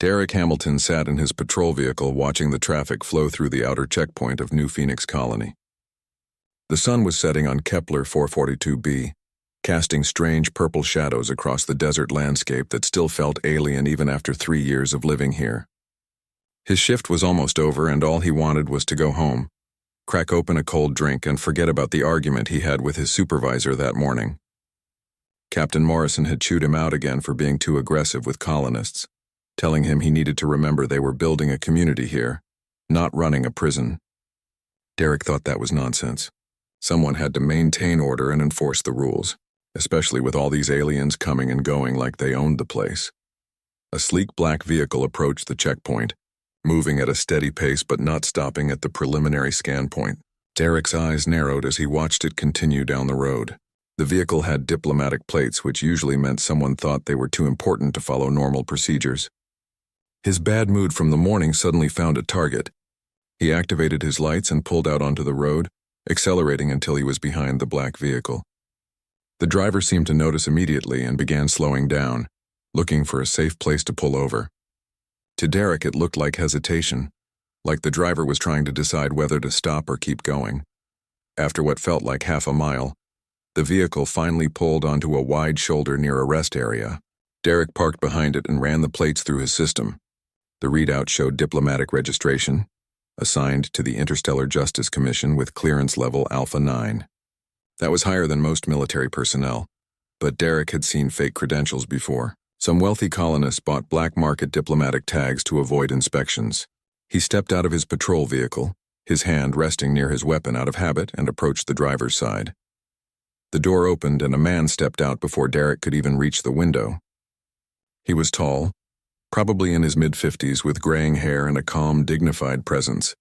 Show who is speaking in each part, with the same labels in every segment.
Speaker 1: Derek Hamilton sat in his patrol vehicle watching the traffic flow through the outer checkpoint of New Phoenix Colony. The sun was setting on Kepler 442b, casting strange purple shadows across the desert landscape that still felt alien even after 3 years of living here. His shift was almost over and all he wanted was to go home, crack open a cold drink and forget about the argument he had with his supervisor that morning. Captain Morrison had chewed him out again for being too aggressive with colonists, telling him he needed to remember they were building a community here, not running a prison. Derek thought that was nonsense. Someone had to maintain order and enforce the rules, especially with all these aliens coming and going like they owned the place. A sleek black vehicle approached the checkpoint, moving at a steady pace but not stopping at the preliminary scan point. Derek's eyes narrowed as he watched it continue down the road. The vehicle had diplomatic plates, which usually meant someone thought they were too important to follow normal procedures. His bad mood from the morning suddenly found a target. He activated his lights and pulled out onto the road, accelerating until he was behind the black vehicle. The driver seemed to notice immediately and began slowing down, looking for a safe place to pull over. To Derek, it looked like hesitation, like the driver was trying to decide whether to stop or keep going. After what felt like half a mile, the vehicle finally pulled onto a wide shoulder near a rest area. Derek parked behind it and ran the plates through his system. The readout showed diplomatic registration, assigned to the Interstellar Justice Commission with clearance level Alpha 9. That was higher than most military personnel, but Derek had seen fake credentials before. Some wealthy colonists bought black market diplomatic tags to avoid inspections. He stepped out of his patrol vehicle, his hand resting near his weapon out of habit, and approached the driver's side. The door opened and a man stepped out before Derek could even reach the window. He was tall, probably in his mid-50s, with graying hair and a calm, dignified presence.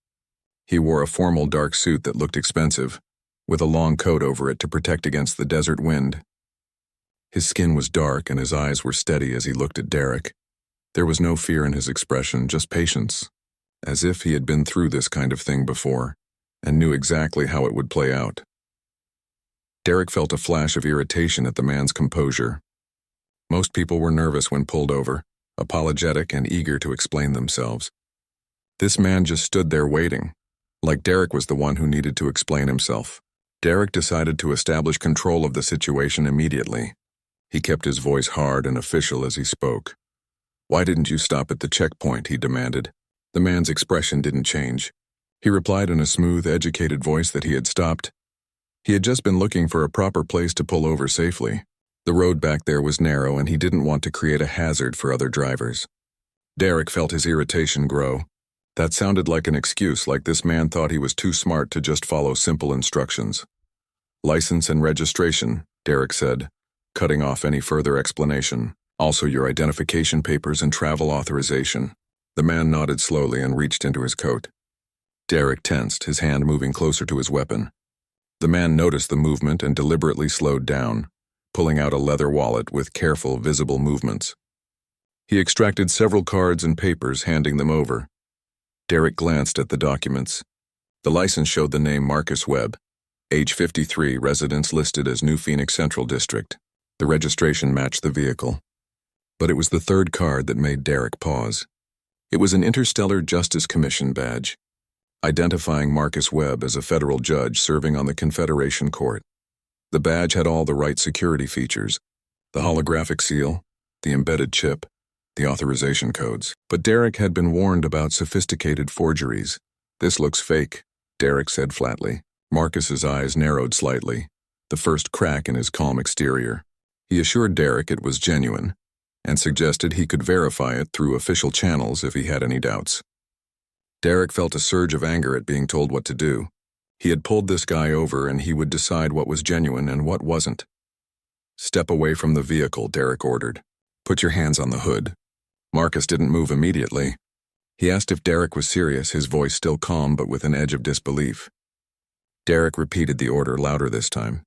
Speaker 1: He wore a formal dark suit that looked expensive, with a long coat over it to protect against the desert wind. His skin was dark and his eyes were steady as he looked at Derek. There was no fear in his expression, just patience, as if he had been through this kind of thing before and knew exactly how it would play out. Derek felt a flash of irritation at the man's composure. Most people were nervous when pulled over, apologetic and eager to explain themselves. This man just stood there waiting, like Derek was the one who needed to explain himself. Derek decided to establish control of the situation immediately. He kept his voice hard and official as he spoke. "Why didn't you stop at the checkpoint?" he demanded. The man's expression didn't change. He replied in a smooth, educated voice that he had stopped. He had just been looking for a proper place to pull over safely. The road back there was narrow and he didn't want to create a hazard for other drivers. Derek felt his irritation grow. That sounded like an excuse, like this man thought he was too smart to just follow simple instructions. "License and registration," Derek said, cutting off any further explanation. "Also your identification papers and travel authorization." The man nodded slowly and reached into his coat. Derek tensed, his hand moving closer to his weapon. The man noticed the movement and deliberately slowed down, pulling out a leather wallet with careful, visible movements. He extracted several cards and papers, handing them over. Derek glanced at the documents. The license showed the name Marcus Webb, age 53, residence listed as New Phoenix Central District. The registration matched the vehicle. But it was the third card that made Derek pause. It was an Interstellar Justice Commission badge, identifying Marcus Webb as a federal judge serving on the Confederation Court. The badge had all the right security features: the holographic seal, the embedded chip, the authorization codes. But Derek had been warned about sophisticated forgeries. "This looks fake," Derek said flatly. Marcus's eyes narrowed slightly, the first crack in his calm exterior. He assured Derek it was genuine, and suggested he could verify it through official channels if he had any doubts. Derek felt a surge of anger at being told what to do. He had pulled this guy over and he would decide what was genuine and what wasn't. "Step away from the vehicle," Derek ordered. "Put your hands on the hood." Marcus didn't move immediately. He asked if Derek was serious, his voice still calm but with an edge of disbelief. Derek repeated the order louder this time.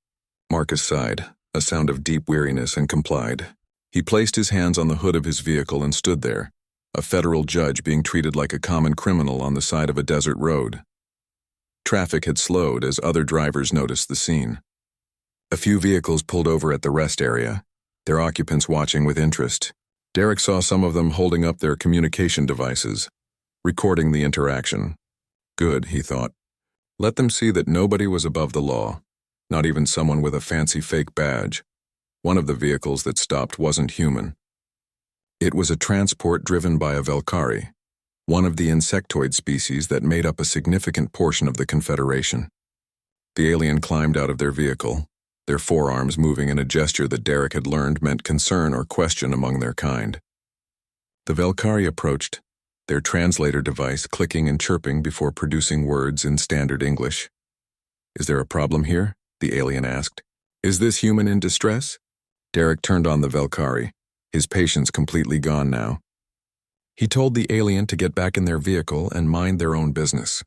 Speaker 1: Marcus sighed, a sound of deep weariness, and complied. He placed his hands on the hood of his vehicle and stood there, a federal judge being treated like a common criminal on the side of a desert road. Traffic had slowed as other drivers noticed the scene. A few vehicles pulled over at the rest area, their occupants watching with interest. Derek saw some of them holding up their communication devices, recording the interaction. Good, he thought. Let them see that nobody was above the law, not even someone with a fancy fake badge. One of the vehicles that stopped wasn't human. It was a transport driven by a Valkyrie, one of the insectoid species that made up a significant portion of the Confederation. The alien climbed out of their vehicle, their forearms moving in a gesture that Derek had learned meant concern or question among their kind. The Valkyrie approached, their translator device clicking and chirping before producing words in standard English. "Is there a problem here?" the alien asked. "Is this human in distress?" Derek turned on the Valkyrie, his patience completely gone now. He told the alien to get back in their vehicle and mind their own business.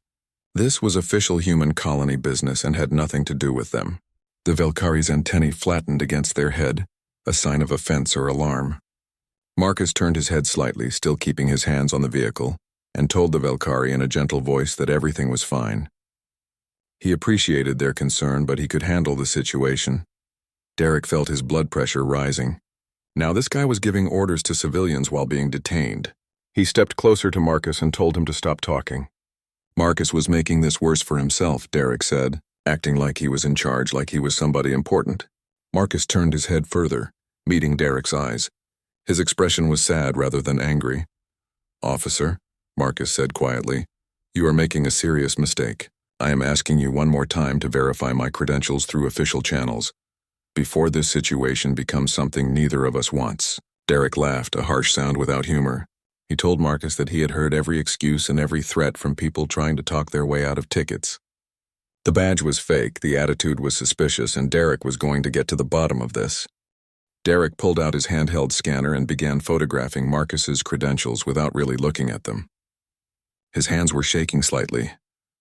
Speaker 1: This was official human colony business and had nothing to do with them. The Valkyrie's antennae flattened against their head, a sign of offense or alarm. Marcus turned his head slightly, still keeping his hands on the vehicle, and told the Valkyrie in a gentle voice that everything was fine. He appreciated their concern, but he could handle the situation. Derek felt his blood pressure rising. Now this guy was giving orders to civilians while being detained. He stepped closer to Marcus and told him to stop talking. Marcus was making this worse for himself, Derek said, acting like he was in charge, like he was somebody important. Marcus turned his head further, meeting Derek's eyes. His expression was sad rather than angry. "Officer," Marcus said quietly, "you are making a serious mistake. I am asking you one more time to verify my credentials through official channels, before this situation becomes something neither of us wants." Derek laughed, a harsh sound without humor. He told Marcus that he had heard every excuse and every threat from people trying to talk their way out of tickets. The badge was fake, the attitude was suspicious, and Derek was going to get to the bottom of this. Derek pulled out his handheld scanner and began photographing Marcus's credentials without really looking at them. His hands were shaking slightly,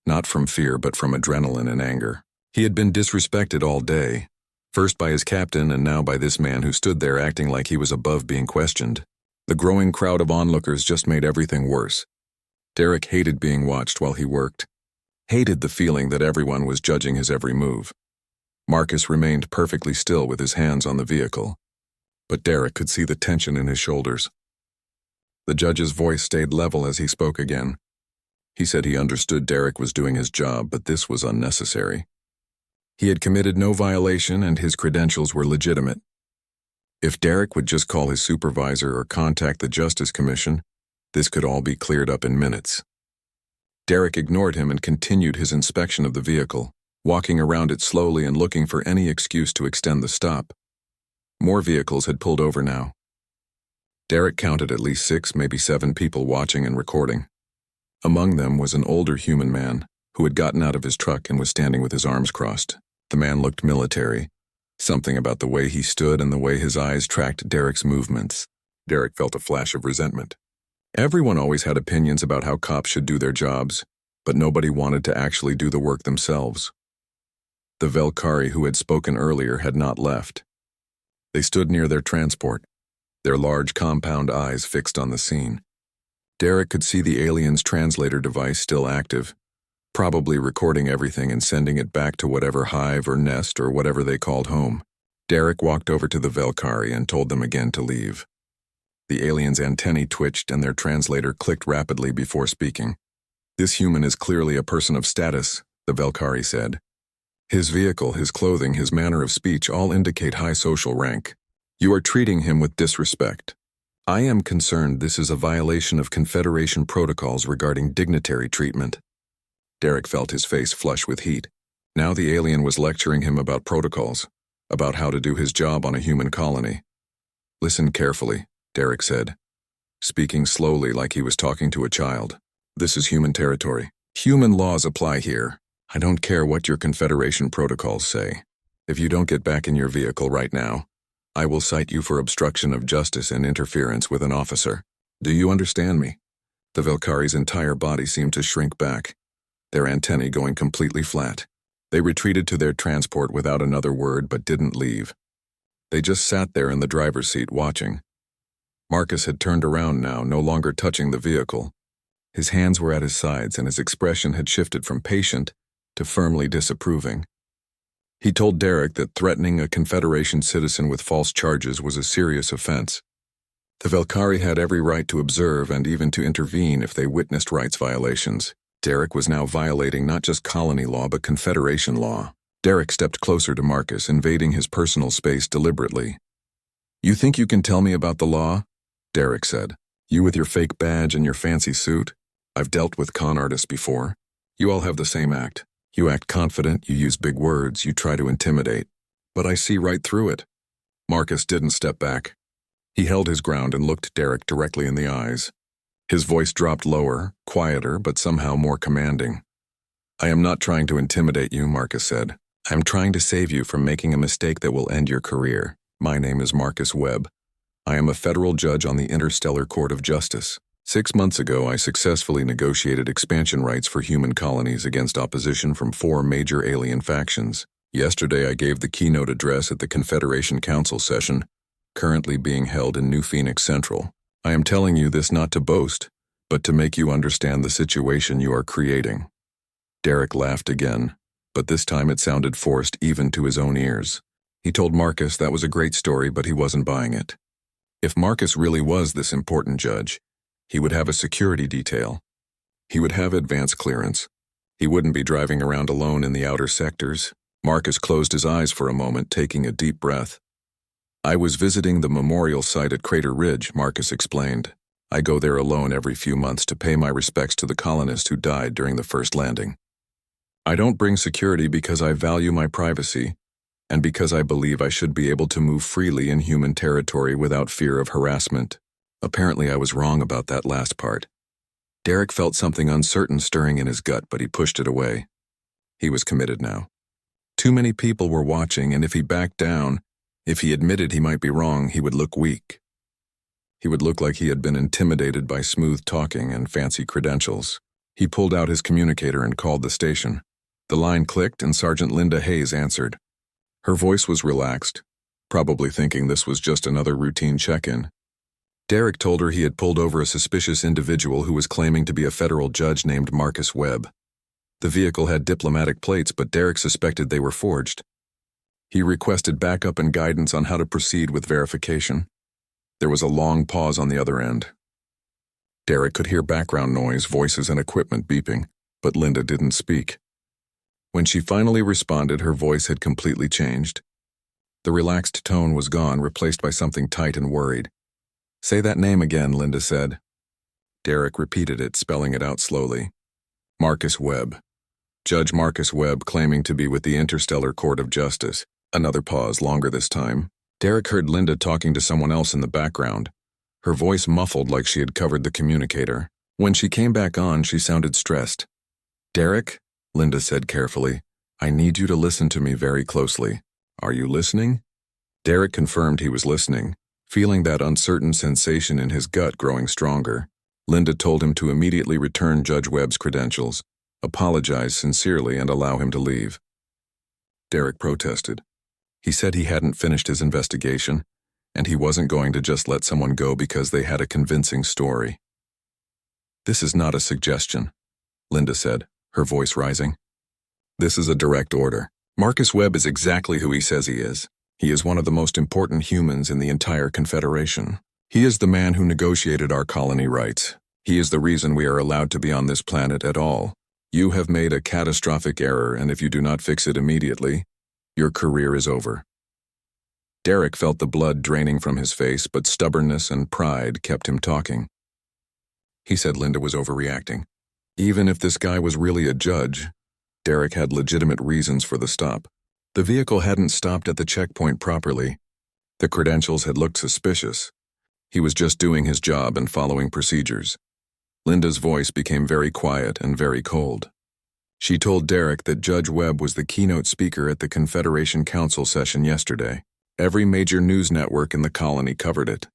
Speaker 1: not from fear but from adrenaline and anger. He had been disrespected all day, first by his captain and now by this man who stood there acting like he was above being questioned. The growing crowd of onlookers just made everything worse. Derek hated being watched while he worked, hated the feeling that everyone was judging his every move. Marcus remained perfectly still with his hands on the vehicle, but Derek could see the tension in his shoulders. The judge's voice stayed level as he spoke again. He said he understood Derek was doing his job, but this was unnecessary. He had committed no violation and his credentials were legitimate. If Derek would just call his supervisor or contact the Justice Commission, this could all be cleared up in minutes. Derek ignored him and continued his inspection of the vehicle, walking around it slowly and looking for any excuse to extend the stop. More vehicles had pulled over now. Derek counted at least 6, maybe 7 people watching and recording. Among them was an older human man who had gotten out of his truck and was standing with his arms crossed. The man looked military. Something about the way he stood and the way his eyes tracked Derek's movements. Derek felt a flash of resentment. Everyone always had opinions about how cops should do their jobs, but nobody wanted to actually do the work themselves. The Valkyrie who had spoken earlier had not left. They stood near their transport, their large compound eyes fixed on the scene. Derek could see the alien's translator device still active, probably recording everything and sending it back to whatever hive or nest or whatever they called home. Derek walked over to the Valkyrie and told them again to leave. The alien's antennae twitched and their translator clicked rapidly before speaking. "This human is clearly a person of status," the Valkyrie said. "His vehicle, his clothing, his manner of speech all indicate high social rank. You are treating him with disrespect. I am concerned this is a violation of Confederation protocols regarding dignitary treatment." Derek felt his face flush with heat. Now the alien was lecturing him about protocols, about how to do his job on a human colony. "Listen carefully," Derek said, speaking slowly like he was talking to a child. "This is human territory. Human laws apply here. I don't care what your Confederation protocols say. If you don't get back in your vehicle right now, I will cite you for obstruction of justice and interference with an officer. Do you understand me?" The Valkyrie's entire body seemed to shrink back, their antennae going completely flat. They retreated to their transport without another word but didn't leave. They just sat there in the driver's seat watching. Marcus had turned around now, no longer touching the vehicle. His hands were at his sides and his expression had shifted from patient to firmly disapproving. He told Derek that threatening a Confederation citizen with false charges was a serious offense. The Valkyrie had every right to observe and even to intervene if they witnessed rights violations. Derek was now violating not just colony law but Confederation law. Derek stepped closer to Marcus, invading his personal space deliberately. "You think you can tell me about the law?" Derek said. "You with your fake badge and your fancy suit? I've dealt with con artists before. You all have the same act. You act confident, you use big words, you try to intimidate. But I see right through it." Marcus didn't step back. He held his ground and looked Derek directly in the eyes. His voice dropped lower, quieter, but somehow more commanding. "I am not trying to intimidate you," Marcus said. "I am trying to save you from making a mistake that will end your career. My name is Marcus Webb. I am a federal judge on the Interstellar Court of Justice. 6 months ago, I successfully negotiated expansion rights for human colonies against opposition from 4 major alien factions. Yesterday, I gave the keynote address at the Confederation Council session, currently being held in New Phoenix Central. I am telling you this not to boast, but to make you understand the situation you are creating." Derek laughed again, but this time it sounded forced even to his own ears. He told Marcus that was a great story, but he wasn't buying it. If Marcus really was this important judge, he would have a security detail. He would have advance clearance. He wouldn't be driving around alone in the outer sectors. Marcus closed his eyes for a moment, taking a deep breath. "I was visiting the memorial site at Crater Ridge," Marcus explained. "I go there alone every few months to pay my respects to the colonists who died during the first landing. I don't bring security because I value my privacy, and because I believe I should be able to move freely in human territory without fear of harassment." Apparently I was wrong about that last part. Derek felt something uncertain stirring in his gut, but he pushed it away. He was committed now. Too many people were watching, and if he backed down, if he admitted he might be wrong, he would look weak. He would look like he had been intimidated by smooth talking and fancy credentials. He pulled out his communicator and called the station. The line clicked and Sergeant Linda Hayes answered. Her voice was relaxed, probably thinking this was just another routine check-in. Derek told her he had pulled over a suspicious individual who was claiming to be a federal judge named Marcus Webb. The vehicle had diplomatic plates, but Derek suspected they were forged. He requested backup and guidance on how to proceed with verification. There was a long pause on the other end. Derek could hear background noise, voices, and equipment beeping, but Linda didn't speak. When she finally responded, her voice had completely changed. The relaxed tone was gone, replaced by something tight and worried. "Say that name again," Linda said. Derek repeated it, spelling it out slowly. "Marcus Webb. Judge Marcus Webb, claiming to be with the Interstellar Court of Justice." Another pause, longer this time. Derek heard Linda talking to someone else in the background. Her voice muffled like she had covered the communicator. When she came back on, she sounded stressed. "Derek," Linda said carefully, "I need you to listen to me very closely. Are you listening?" Derek confirmed he was listening, feeling that uncertain sensation in his gut growing stronger. Linda told him to immediately return Judge Webb's credentials, apologize sincerely, and allow him to leave. Derek protested. He said he hadn't finished his investigation, and he wasn't going to just let someone go because they had a convincing story. "This is not a suggestion," Linda said, her voice rising. "This is a direct order. Marcus Webb is exactly who he says he is. He is one of the most important humans in the entire Confederation. He is the man who negotiated our colony rights. He is the reason we are allowed to be on this planet at all. You have made a catastrophic error, and if you do not fix it immediately, your career is over." Derek felt the blood draining from his face, but stubbornness and pride kept him talking. He said Linda was overreacting. Even if this guy was really a judge, Derek had legitimate reasons for the stop. The vehicle hadn't stopped at the checkpoint properly. The credentials had looked suspicious. He was just doing his job and following procedures. Linda's voice became very quiet and very cold. She told Derek that Judge Webb was the keynote speaker at the Confederation Council session yesterday. Every major news network in the colony covered it.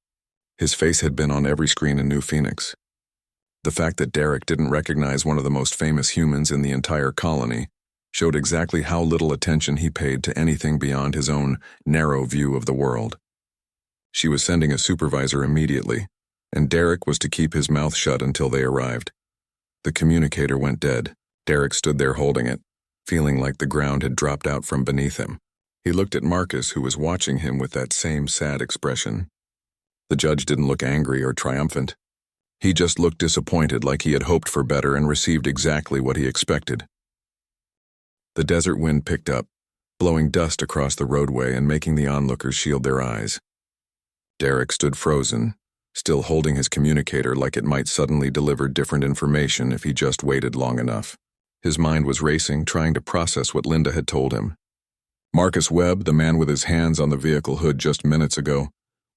Speaker 1: His face had been on every screen in New Phoenix. The fact that Derek didn't recognize one of the most famous humans in the entire colony showed exactly how little attention he paid to anything beyond his own narrow view of the world. She was sending a supervisor immediately, and Derek was to keep his mouth shut until they arrived. The communicator went dead. Derek stood there holding it, feeling like the ground had dropped out from beneath him. He looked at Marcus, who was watching him with that same sad expression. The judge didn't look angry or triumphant. He just looked disappointed, like he had hoped for better and received exactly what he expected. The desert wind picked up, blowing dust across the roadway and making the onlookers shield their eyes. Derek stood frozen, still holding his communicator like it might suddenly deliver different information if he just waited long enough. His mind was racing, trying to process what Linda had told him. Marcus Webb, the man with his hands on the vehicle hood just minutes ago,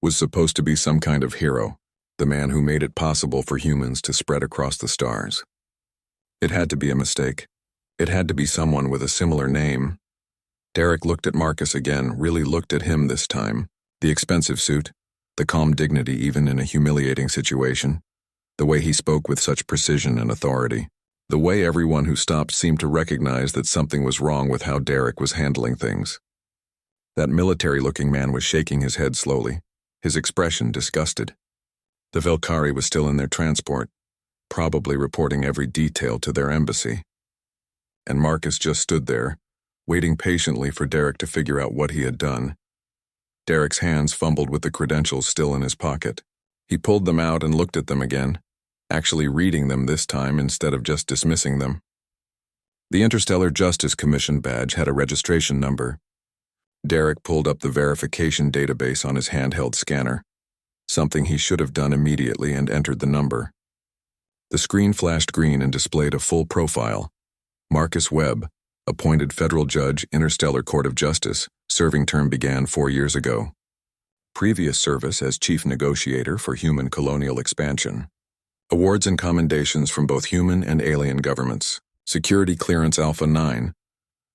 Speaker 1: was supposed to be some kind of hero, the man who made it possible for humans to spread across the stars. It had to be a mistake. It had to be someone with a similar name. Derek looked at Marcus again, really looked at him this time. The expensive suit, the calm dignity even in a humiliating situation, the way he spoke with such precision and authority, the way everyone who stopped seemed to recognize that something was wrong with how Derek was handling things. That military-looking man was shaking his head slowly, his expression disgusted. The Valkyrie was still in their transport, probably reporting every detail to their embassy. And Marcus just stood there, waiting patiently for Derek to figure out what he had done. Derek's hands fumbled with the credentials still in his pocket. He pulled them out and looked at them again, actually reading them this time instead of just dismissing them. The Interstellar Justice Commission badge had a registration number. Derek pulled up the verification database on his handheld scanner, something he should have done immediately, and entered the number. The screen flashed green and displayed a full profile. Marcus Webb, appointed federal judge, Interstellar Court of Justice, serving term began 4 years ago. Previous service as chief negotiator for human colonial expansion. Awards and commendations from both human and alien governments. Security clearance Alpha 9,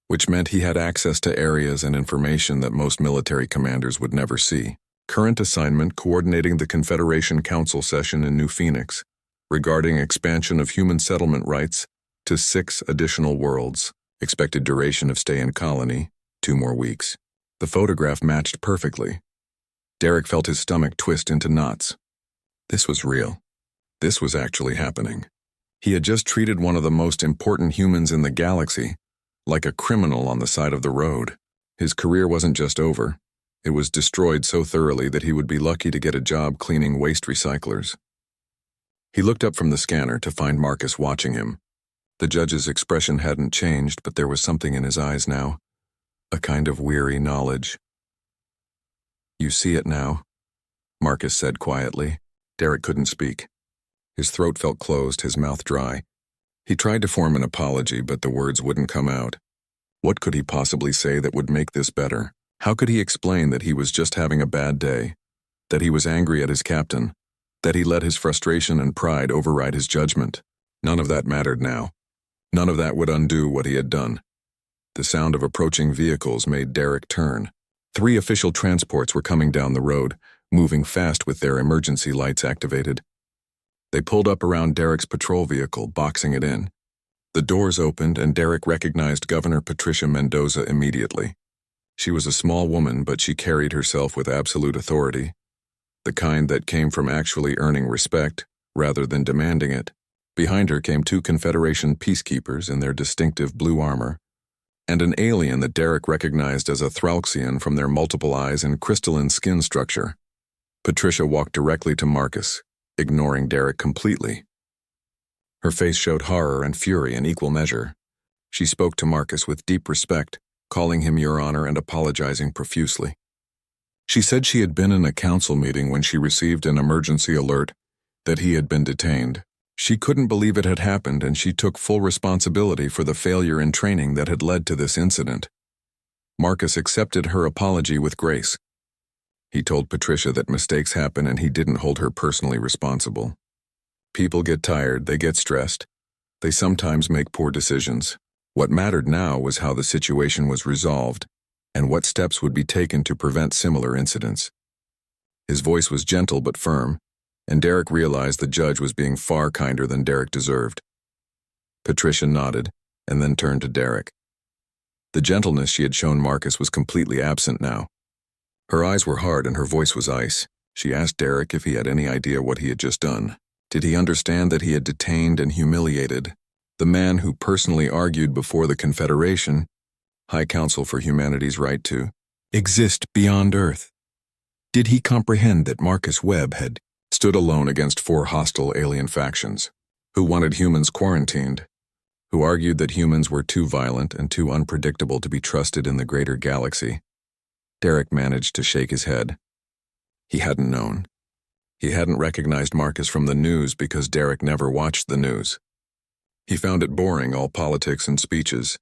Speaker 1: which meant he had access to areas and information that most military commanders would never see. Current assignment coordinating the Confederation Council session in New Phoenix regarding expansion of human settlement rights to 6 additional worlds. Expected duration of stay in colony, 2 more weeks. The photograph matched perfectly. Derek felt his stomach twist into knots. This was real. This was actually happening. He had just treated one of the most important humans in the galaxy like a criminal on the side of the road. His career wasn't just over. It was destroyed so thoroughly that he would be lucky to get a job cleaning waste recyclers. He looked up from the scanner to find Marcus watching him. The judge's expression hadn't changed, but there was something in his eyes now, a kind of weary knowledge. "You see it now," Marcus said quietly. Derek couldn't speak. His throat felt closed, his mouth dry. He tried to form an apology, but the words wouldn't come out. What could he possibly say that would make this better? How could he explain that he was just having a bad day, that he was angry at his captain, that he let his frustration and pride override his judgment? None of that mattered now. None of that would undo what he had done. The sound of approaching vehicles made Derek turn. 3 official transports were coming down the road, moving fast with their emergency lights activated. They pulled up around Derek's patrol vehicle, boxing it in. The doors opened and Derek recognized Governor Patricia Mendoza immediately. She was a small woman, but she carried herself with absolute authority, the kind that came from actually earning respect rather than demanding it. Behind her came 2 Confederation peacekeepers in their distinctive blue armor, and an alien that Derek recognized as a Thralxian from their multiple eyes and crystalline skin structure. Patricia walked directly to Marcus, ignoring Derek completely. Her face showed horror and fury in equal measure. She spoke to Marcus with deep respect, calling him Your Honor and apologizing profusely. She said she had been in a council meeting when she received an emergency alert that he had been detained. She couldn't believe it had happened, and she took full responsibility for the failure in training that had led to this incident. Marcus accepted her apology with grace. He told Patricia that mistakes happen and he didn't hold her personally responsible. People get tired, they get stressed. They sometimes make poor decisions. What mattered now was how the situation was resolved and what steps would be taken to prevent similar incidents. His voice was gentle but firm, and Derek realized the judge was being far kinder than Derek deserved. Patricia nodded and then turned to Derek. The gentleness she had shown Marcus was completely absent now. Her eyes were hard and her voice was ice. She asked Derek if he had any idea what he had just done. Did he understand that he had detained and humiliated the man who personally argued before the Confederation, High Council for Humanity's right to exist beyond Earth? Did he comprehend that Marcus Webb had stood alone against 4 hostile alien factions, who wanted humans quarantined, who argued that humans were too violent and too unpredictable to be trusted in the greater galaxy? Derek managed to shake his head. He hadn't known. He hadn't recognized Marcus from the news because Derek never watched the news. He found it boring, all politics and speeches.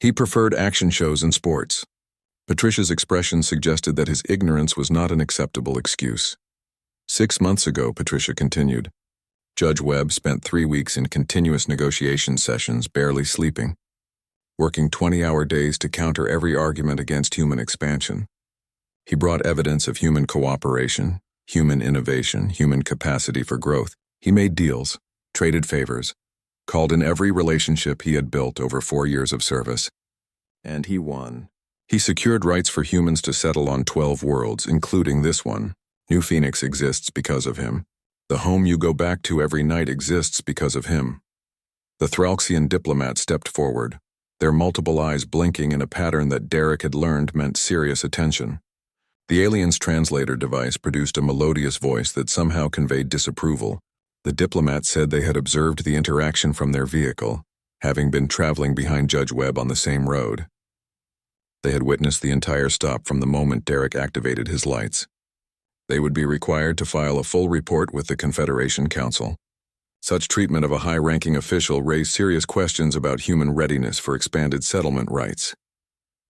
Speaker 1: He preferred action shows and sports. Patricia's expression suggested that his ignorance was not an acceptable excuse. 6 months ago, Patricia continued, Judge Webb spent 3 weeks in continuous negotiation sessions, barely sleeping, working 20-hour days to counter every argument against human expansion. He brought evidence of human cooperation, human innovation, human capacity for growth. He made deals, traded favors, called in every relationship he had built over 4 years of service. And he won. He secured rights for humans to settle on 12 worlds, including this one. New Phoenix exists because of him. The home you go back to every night exists because of him. The Thralxian diplomat stepped forward, their multiple eyes blinking in a pattern that Derek had learned meant serious attention. The alien's translator device produced a melodious voice that somehow conveyed disapproval. The diplomat said they had observed the interaction from their vehicle, having been traveling behind Judge Webb on the same road. They had witnessed the entire stop from the moment Derek activated his lights. They would be required to file a full report with the Confederation Council. Such treatment of a high-ranking official raised serious questions about human readiness for expanded settlement rights.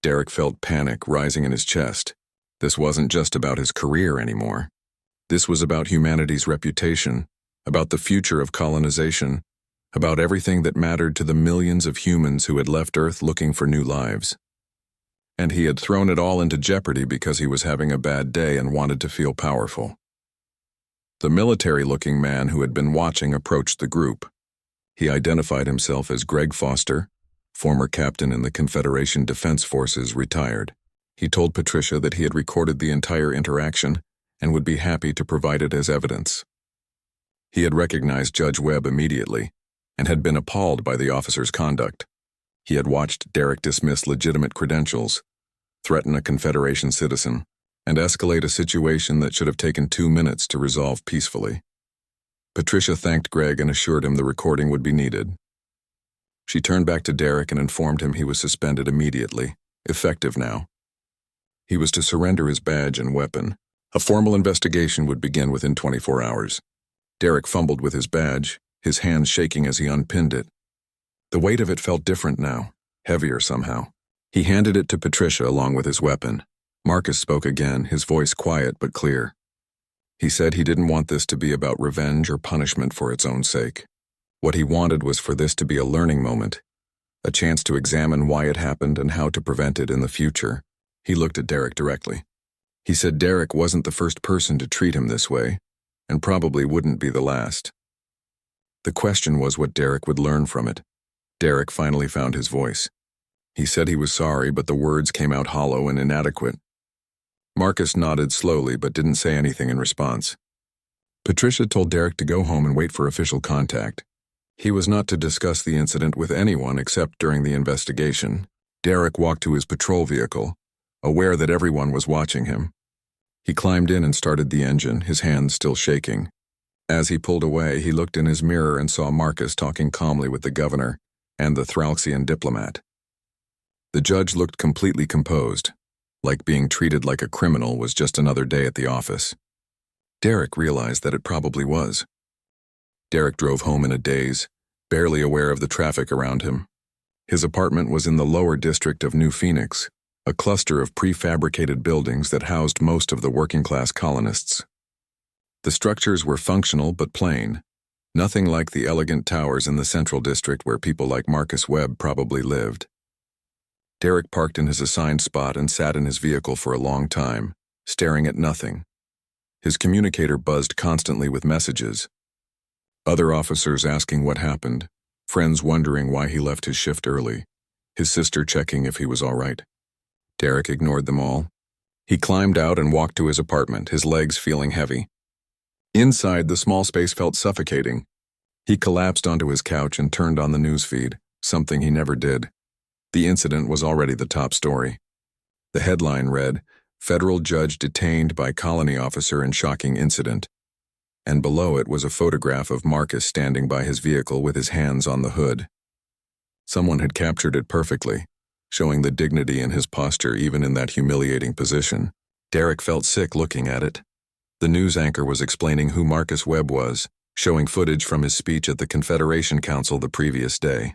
Speaker 1: Derek felt panic rising in his chest. This wasn't just about his career anymore. This was about humanity's reputation, about the future of colonization, about everything that mattered to the millions of humans who had left Earth looking for new lives. And he had thrown it all into jeopardy because he was having a bad day and wanted to feel powerful. The military-looking man who had been watching approached the group. He identified himself as Greg Foster, former captain in the Confederation Defense Forces, retired. He told Patricia that he had recorded the entire interaction and would be happy to provide it as evidence. He had recognized Judge Webb immediately and had been appalled by the officer's conduct. He had watched Derek dismiss legitimate credentials, threaten a Confederation citizen, and escalate a situation that should have taken 2 minutes to resolve peacefully. Patricia thanked Greg and assured him the recording would be needed. She turned back to Derek and informed him he was suspended immediately, effective now. He was to surrender his badge and weapon. A formal investigation would begin within 24 hours. Derek fumbled with his badge, his hands shaking as he unpinned it. The weight of it felt different now, heavier somehow. He handed it to Patricia along with his weapon. Marcus spoke again, his voice quiet but clear. He said he didn't want this to be about revenge or punishment for its own sake. What he wanted was for this to be a learning moment, a chance to examine why it happened and how to prevent it in the future. He looked at Derek directly. He said Derek wasn't the first person to treat him this way, and probably wouldn't be the last. The question was what Derek would learn from it. Derek finally found his voice. He said he was sorry, but the words came out hollow and inadequate. Marcus nodded slowly but didn't say anything in response. Patricia told Derek to go home and wait for official contact. He was not to discuss the incident with anyone except during the investigation. Derek walked to his patrol vehicle, aware that everyone was watching him. He climbed in and started the engine, his hands still shaking. As he pulled away, he looked in his mirror and saw Marcus talking calmly with the governor and the Thralxian diplomat. The judge looked completely composed, like being treated like a criminal was just another day at the office. Derek realized that it probably was. Derek drove home in a daze, barely aware of the traffic around him. His apartment was in the lower district of New Phoenix, a cluster of prefabricated buildings that housed most of the working-class colonists. The structures were functional but plain, nothing like the elegant towers in the central district where people like Marcus Webb probably lived. Derek parked in his assigned spot and sat in his vehicle for a long time, staring at nothing. His communicator buzzed constantly with messages. Other officers asking what happened, friends wondering why he left his shift early, his sister checking if he was all right. Derek ignored them all. He climbed out and walked to his apartment, his legs feeling heavy. Inside, the small space felt suffocating. He collapsed onto his couch and turned on the newsfeed, something he never did. The incident was already the top story. The headline read, Federal judge detained by colony officer in shocking incident. And below it was a photograph of Marcus standing by his vehicle with his hands on the hood. Someone had captured it perfectly, showing the dignity in his posture even in that humiliating position. Derek felt sick looking at it. The news anchor was explaining who Marcus Webb was, showing footage from his speech at the Confederation Council the previous day.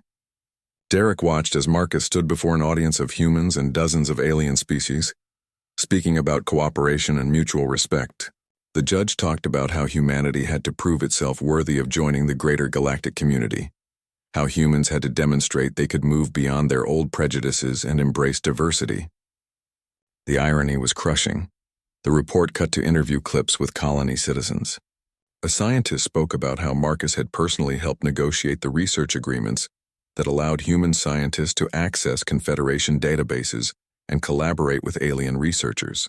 Speaker 1: Derek watched as Marcus stood before an audience of humans and dozens of alien species, speaking about cooperation and mutual respect. The judge talked about how humanity had to prove itself worthy of joining the greater galactic community, how humans had to demonstrate they could move beyond their old prejudices and embrace diversity. The irony was crushing. The report cut to interview clips with colony citizens. A scientist spoke about how Marcus had personally helped negotiate the research agreements that allowed human scientists to access Confederation databases and collaborate with alien researchers.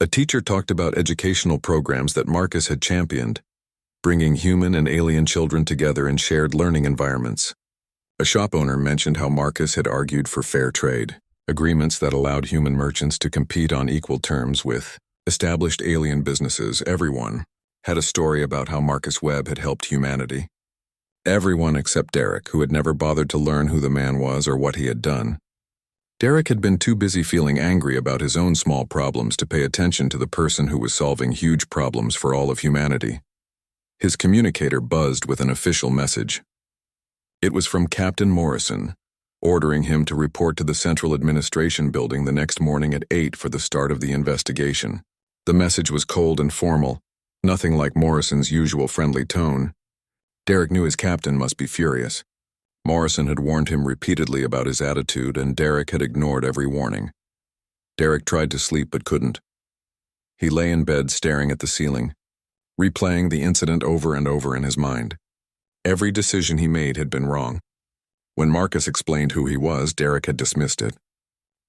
Speaker 1: A teacher talked about educational programs that Marcus had championed, bringing human and alien children together in shared learning environments. A shop owner mentioned how Marcus had argued for fair trade, agreements that allowed human merchants to compete on equal terms with established alien businesses. Everyone had a story about how Marcus Webb had helped humanity. Everyone except Derek, who had never bothered to learn who the man was or what he had done. Derek had been too busy feeling angry about his own small problems to pay attention to the person who was solving huge problems for all of humanity. His communicator buzzed with an official message. It was from Captain Morrison, ordering him to report to the Central Administration Building the next morning at 8 for the start of the investigation. The message was cold and formal, nothing like Morrison's usual friendly tone. Derek knew his captain must be furious. Morrison had warned him repeatedly about his attitude, and Derek had ignored every warning. Derek tried to sleep but couldn't. He lay in bed staring at the ceiling, replaying the incident over and over in his mind. Every decision he made had been wrong. When Marcus explained who he was, Derek had dismissed it.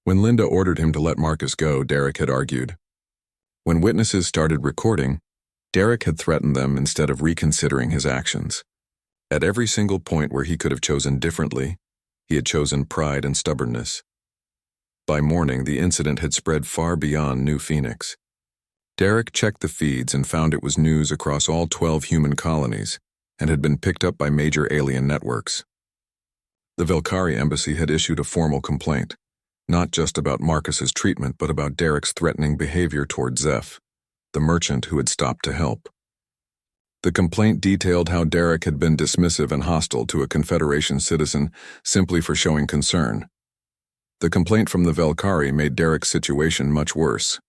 Speaker 1: When Linda ordered him to let Marcus go, Derek had argued. When witnesses started recording, Derek had threatened them instead of reconsidering his actions. At every single point where he could have chosen differently, he had chosen pride and stubbornness. By morning, the incident had spread far beyond New Phoenix. Derek checked the feeds and found it was news across all 12 human colonies and had been picked up by major alien networks. The Velkari embassy had issued a formal complaint, not just about Marcus's treatment but about Derek's threatening behavior toward Zeph, the merchant who had stopped to help. The complaint detailed how Derek had been dismissive and hostile to a Confederation citizen simply for showing concern. The complaint from the Velkari made Derek's situation much worse.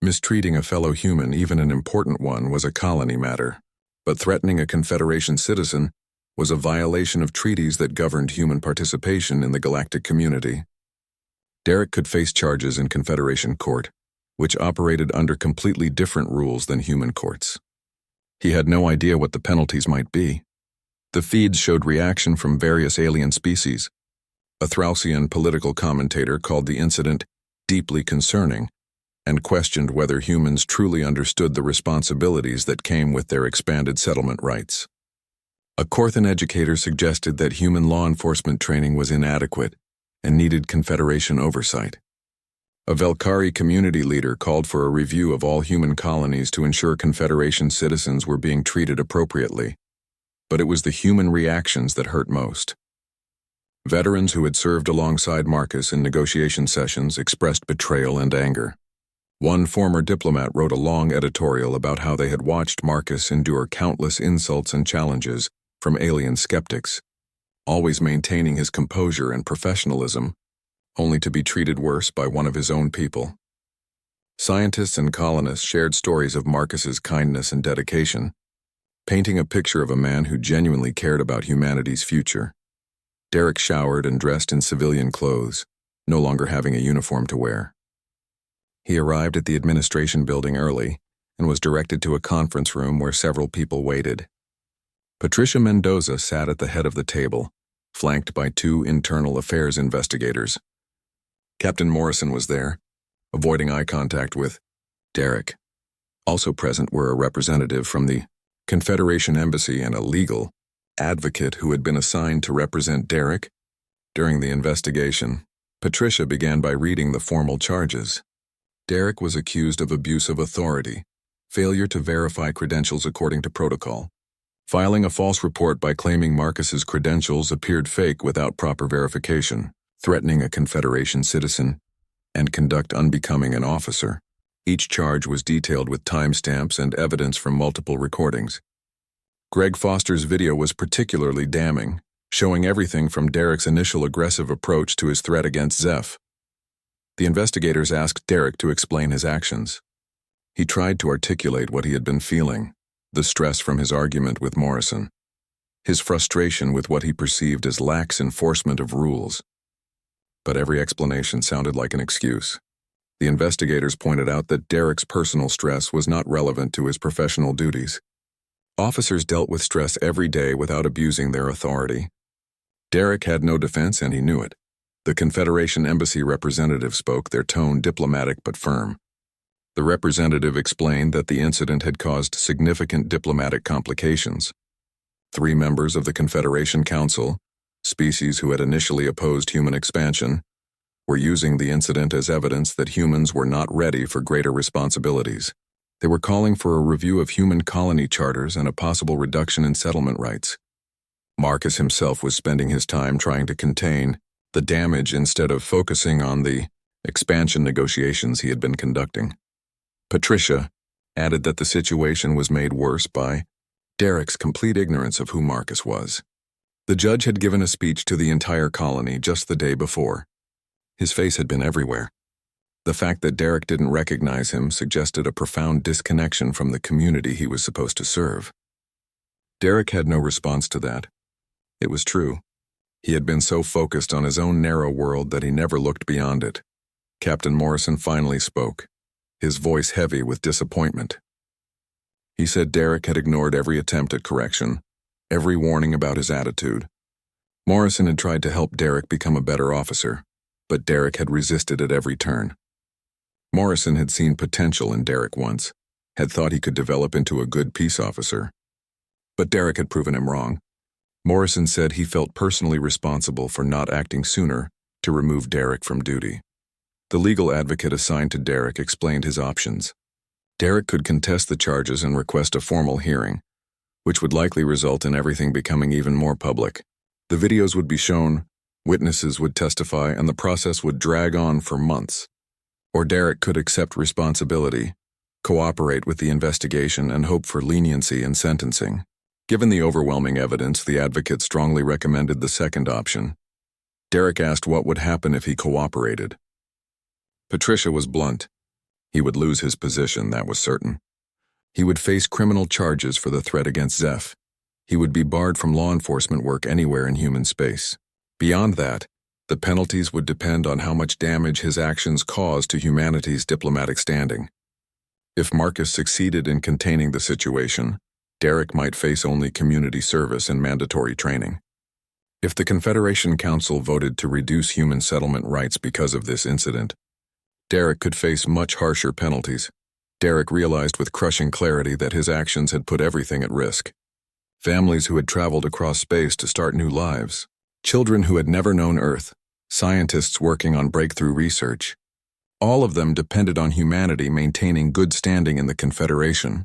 Speaker 1: Mistreating a fellow human, even an important one, was a colony matter, but threatening a Confederation citizen was a violation of treaties that governed human participation in the galactic community. Derek could face charges in Confederation court, which operated under completely different rules than human courts. He had no idea what the penalties might be. The feeds showed reaction from various alien species. A Thrausian political commentator called the incident deeply concerning and questioned whether humans truly understood the responsibilities that came with their expanded settlement rights. A Corthan educator suggested that human law enforcement training was inadequate and needed Confederation oversight. A Velkari community leader called for a review of all human colonies to ensure Confederation citizens were being treated appropriately. But it was the human reactions that hurt most. Veterans who had served alongside Marcus in negotiation sessions expressed betrayal and anger. One former diplomat wrote a long editorial about how they had watched Marcus endure countless insults and challenges from alien skeptics, always maintaining his composure and professionalism, only to be treated worse by one of his own people. Scientists and colonists shared stories of Marcus's kindness and dedication, painting a picture of a man who genuinely cared about humanity's future. Derek showered and dressed in civilian clothes, no longer having a uniform to wear. He arrived at the administration building early and was directed to a conference room where several people waited. Patricia Mendoza sat at the head of the table, flanked by 2 internal affairs investigators. Captain Morrison was there, avoiding eye contact with Derek. Also present were a representative from the Confederation Embassy and a legal advocate who had been assigned to represent Derek. During the investigation, Patricia began by reading the formal charges. Derek was accused of abuse of authority, failure to verify credentials according to protocol, filing a false report by claiming Marcus's credentials appeared fake without proper verification, threatening a Confederation citizen, and conduct unbecoming an officer. Each charge was detailed with timestamps and evidence from multiple recordings. Greg Foster's video was particularly damning, showing everything from Derek's initial aggressive approach to his threat against Zeph. The investigators asked Derek to explain his actions. He tried to articulate what he had been feeling, the stress from his argument with Morrison, his frustration with what he perceived as lax enforcement of rules. But every explanation sounded like an excuse. The investigators pointed out that Derek's personal stress was not relevant to his professional duties. Officers dealt with stress every day without abusing their authority. Derek had no defense, and he knew it. The Confederation embassy representative spoke, their tone diplomatic but firm. The representative explained that the incident had caused significant diplomatic complications. 3 members of the Confederation Council, species who had initially opposed human expansion, were using the incident as evidence that humans were not ready for greater responsibilities. They were calling for a review of human colony charters and a possible reduction in settlement rights. Marcus himself was spending his time trying to contain the damage instead of focusing on the expansion negotiations he had been conducting. Patricia added that the situation was made worse by Derek's complete ignorance of who Marcus was. The judge had given a speech to the entire colony just the day before. His face had been everywhere. The fact that Derek didn't recognize him suggested a profound disconnection from the community he was supposed to serve. Derek had no response to that. It was true. He had been so focused on his own narrow world that he never looked beyond it. Captain Morrison finally spoke, his voice heavy with disappointment. He said Derek had ignored every attempt at correction, every warning about his attitude. Morrison had tried to help Derek become a better officer, but Derek had resisted at every turn. Morrison had seen potential in Derek once, had thought he could develop into a good peace officer. But Derek had proven him wrong. Morrison said he felt personally responsible for not acting sooner to remove Derek from duty. The legal advocate assigned to Derek explained his options. Derek could contest the charges and request a formal hearing, which would likely result in everything becoming even more public. The videos would be shown, witnesses would testify, and the process would drag on for months. Or Derek could accept responsibility, cooperate with the investigation, and hope for leniency in sentencing. Given the overwhelming evidence, the advocate strongly recommended the second option. Derek asked what would happen if he cooperated. Patricia was blunt. He would lose his position, that was certain. He would face criminal charges for the threat against Zeph. He would be barred from law enforcement work anywhere in human space. Beyond that, the penalties would depend on how much damage his actions caused to humanity's diplomatic standing. If Marcus succeeded in containing the situation, Derek might face only community service and mandatory training. If the Confederation Council voted to reduce human settlement rights because of this incident, Derek could face much harsher penalties. Derek realized with crushing clarity that his actions had put everything at risk. Families who had traveled across space to start new lives, children who had never known Earth, scientists working on breakthrough research. All of them depended on humanity maintaining good standing in the Confederation.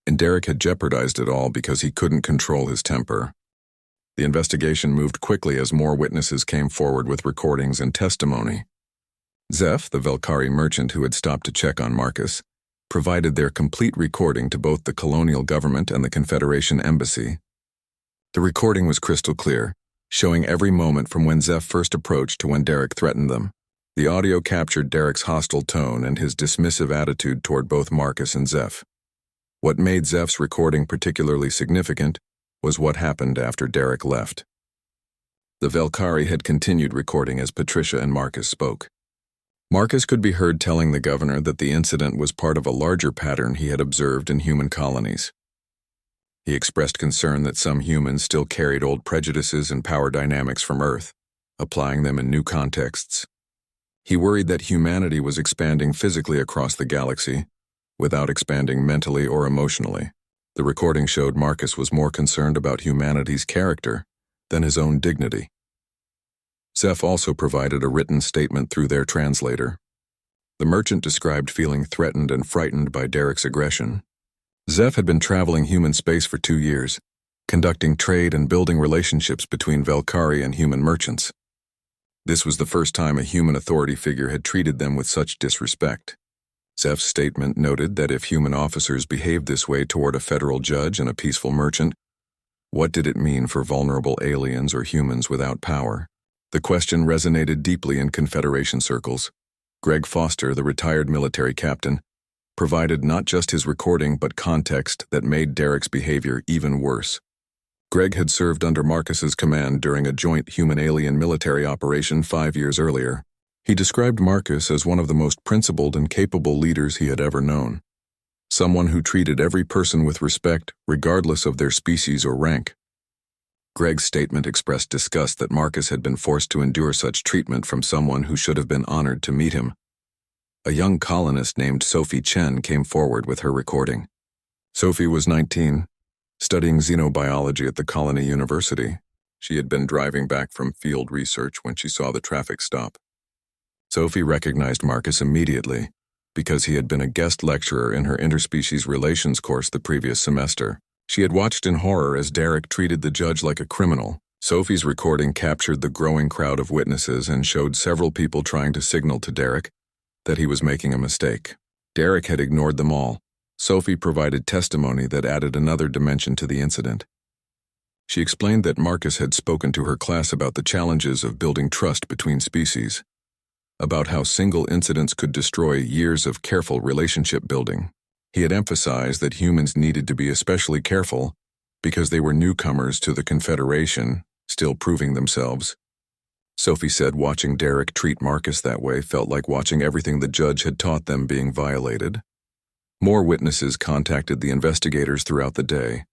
Speaker 1: And Derek had jeopardized it all because he couldn't control his temper. The investigation moved quickly as more witnesses came forward with recordings and testimony. Zeph, the Velkari merchant who had stopped to check on Marcus, provided their complete recording to both the colonial government and the Confederation embassy. The recording was crystal clear, showing every moment from when Zeph first approached to when Derek threatened them. The audio captured Derek's hostile tone and his dismissive attitude toward both Marcus and Zeph. What made Zeph's recording particularly significant was what happened after Derek left. The Velkari had continued recording as Patricia and Marcus spoke. Marcus could be heard telling the governor that the incident was part of a larger pattern he had observed in human colonies. He expressed concern that some humans still carried old prejudices and power dynamics from Earth, applying them in new contexts. He worried that humanity was expanding physically across the galaxy, without expanding mentally or emotionally. The recording showed Marcus was more concerned about humanity's character than his own dignity. Zeph also provided a written statement through their translator. The merchant described feeling threatened and frightened by Derek's aggression. Zeph had been traveling human space for 2 years, conducting trade and building relationships between Velkari and human merchants. This was the first time a human authority figure had treated them with such disrespect. Zeph's statement noted that if human officers behaved this way toward a federal judge and a peaceful merchant, what did it mean for vulnerable aliens or humans without power? The question resonated deeply in Confederation circles. Greg Foster, the retired military captain, provided not just his recording but context that made Derek's behavior even worse. Greg had served under Marcus's command during a joint human-alien military operation 5 years earlier. He described Marcus as one of the most principled and capable leaders he had ever known. Someone who treated every person with respect, regardless of their species or rank. Greg's statement expressed disgust that Marcus had been forced to endure such treatment from someone who should have been honored to meet him. A young colonist named Sophie Chen came forward with her recording. Sophie was 19, studying xenobiology at the Colony University. She had been driving back from field research when she saw the traffic stop. Sophie recognized Marcus immediately, because he had been a guest lecturer in her interspecies relations course the previous semester. She had watched in horror as Derek treated the judge like a criminal. Sophie's recording captured the growing crowd of witnesses and showed several people trying to signal to Derek that he was making a mistake. Derek had ignored them all. Sophie provided testimony that added another dimension to the incident. She explained that Marcus had spoken to her class about the challenges of building trust between species, about how single incidents could destroy years of careful relationship building. He had emphasized that humans needed to be especially careful because they were newcomers to the Confederation, still proving themselves. Sophie said watching Derek treat Marcus that way felt like watching everything the judge had taught them being violated. More witnesses contacted the investigators throughout the day.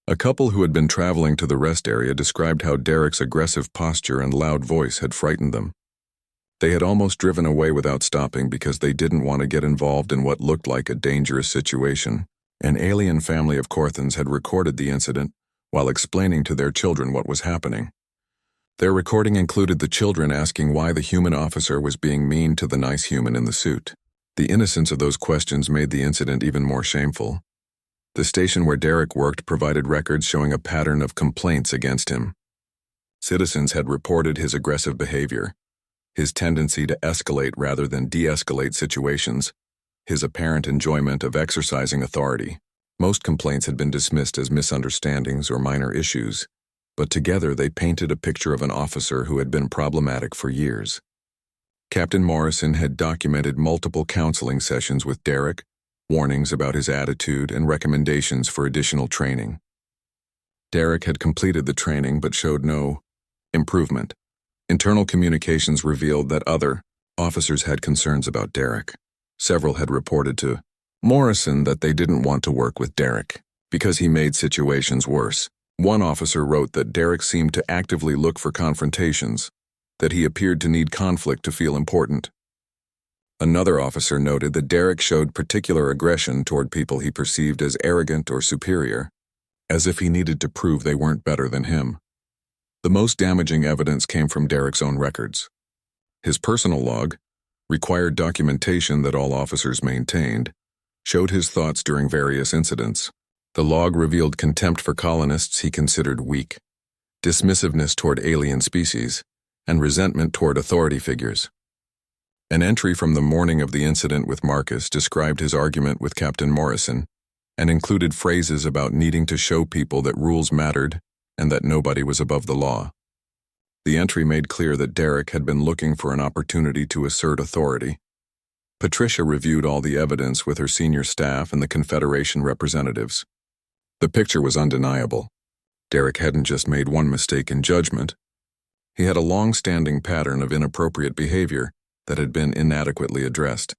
Speaker 1: A couple who had been traveling to the rest area described how Derek's aggressive posture and loud voice had frightened them. They had almost driven away without stopping because they didn't want to get involved in what looked like a dangerous situation. An alien family of Corthans had recorded the incident while explaining to their children what was happening. Their recording included the children asking why the human officer was being mean to the nice human in the suit. The innocence of those questions made the incident even more shameful. The station where Derek worked provided records showing a pattern of complaints against him. Citizens had reported his aggressive behavior, his tendency to escalate rather than de-escalate situations, his apparent enjoyment of exercising authority. Most complaints had been dismissed as misunderstandings or minor issues, but together they painted a picture of an officer who had been problematic for years. Captain Morrison had documented multiple counseling sessions with Derek, warnings about his attitude, and recommendations for additional training. Derek had completed the training but showed no improvement. Internal communications revealed that other officers had concerns about Derek. Several had reported to Morrison that they didn't want to work with Derek because he made situations worse. One officer wrote that Derek seemed to actively look for confrontations, that he appeared to need conflict to feel important. Another officer noted that Derek showed particular aggression toward people he perceived as arrogant or superior, as if he needed to prove they weren't better than him. The most damaging evidence came from Derek's own records. His personal log, required documentation that all officers maintained, showed his thoughts during various incidents. The log revealed contempt for colonists he considered weak, dismissiveness toward alien species, and resentment toward authority figures. An entry from the morning of the incident with Marcus described his argument with Captain Morrison and included phrases about needing to show people that rules mattered and that nobody was above the law. The entry made clear that Derek had been looking for an opportunity to assert authority. Patricia reviewed all the evidence with her senior staff and the Confederation representatives. The picture was undeniable. Derek hadn't just made one mistake in judgment. He had a long-standing pattern of inappropriate behavior that had been inadequately addressed.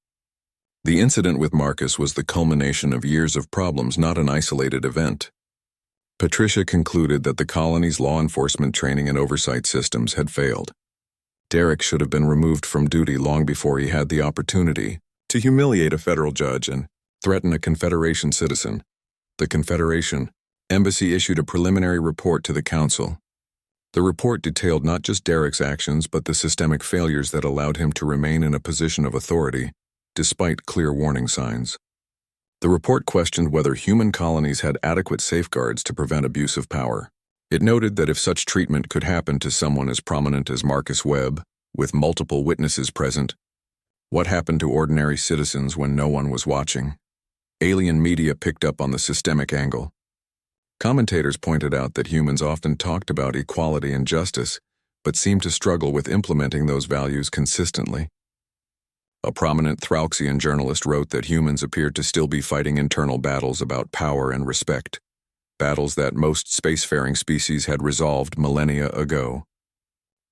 Speaker 1: The incident with Marcus was the culmination of years of problems, not an isolated event. Patricia concluded that the colony's law enforcement training and oversight systems had failed. Derek should have been removed from duty long before he had the opportunity to humiliate a federal judge and threaten a Confederation citizen. The Confederation embassy issued a preliminary report to the council. The report detailed not just Derek's actions but the systemic failures that allowed him to remain in a position of authority. despite clear warning signs. The report questioned whether human colonies had adequate safeguards to prevent abuse of power. It noted that if such treatment could happen to someone as prominent as Marcus Webb, with multiple witnesses present, what happened to ordinary citizens when no one was watching? Alien media picked up on the systemic angle. Commentators pointed out that humans often talked about equality and justice, but seemed to struggle with implementing those values consistently. A prominent Thrauxian journalist wrote that humans appeared to still be fighting internal battles about power and respect, battles that most spacefaring species had resolved millennia ago.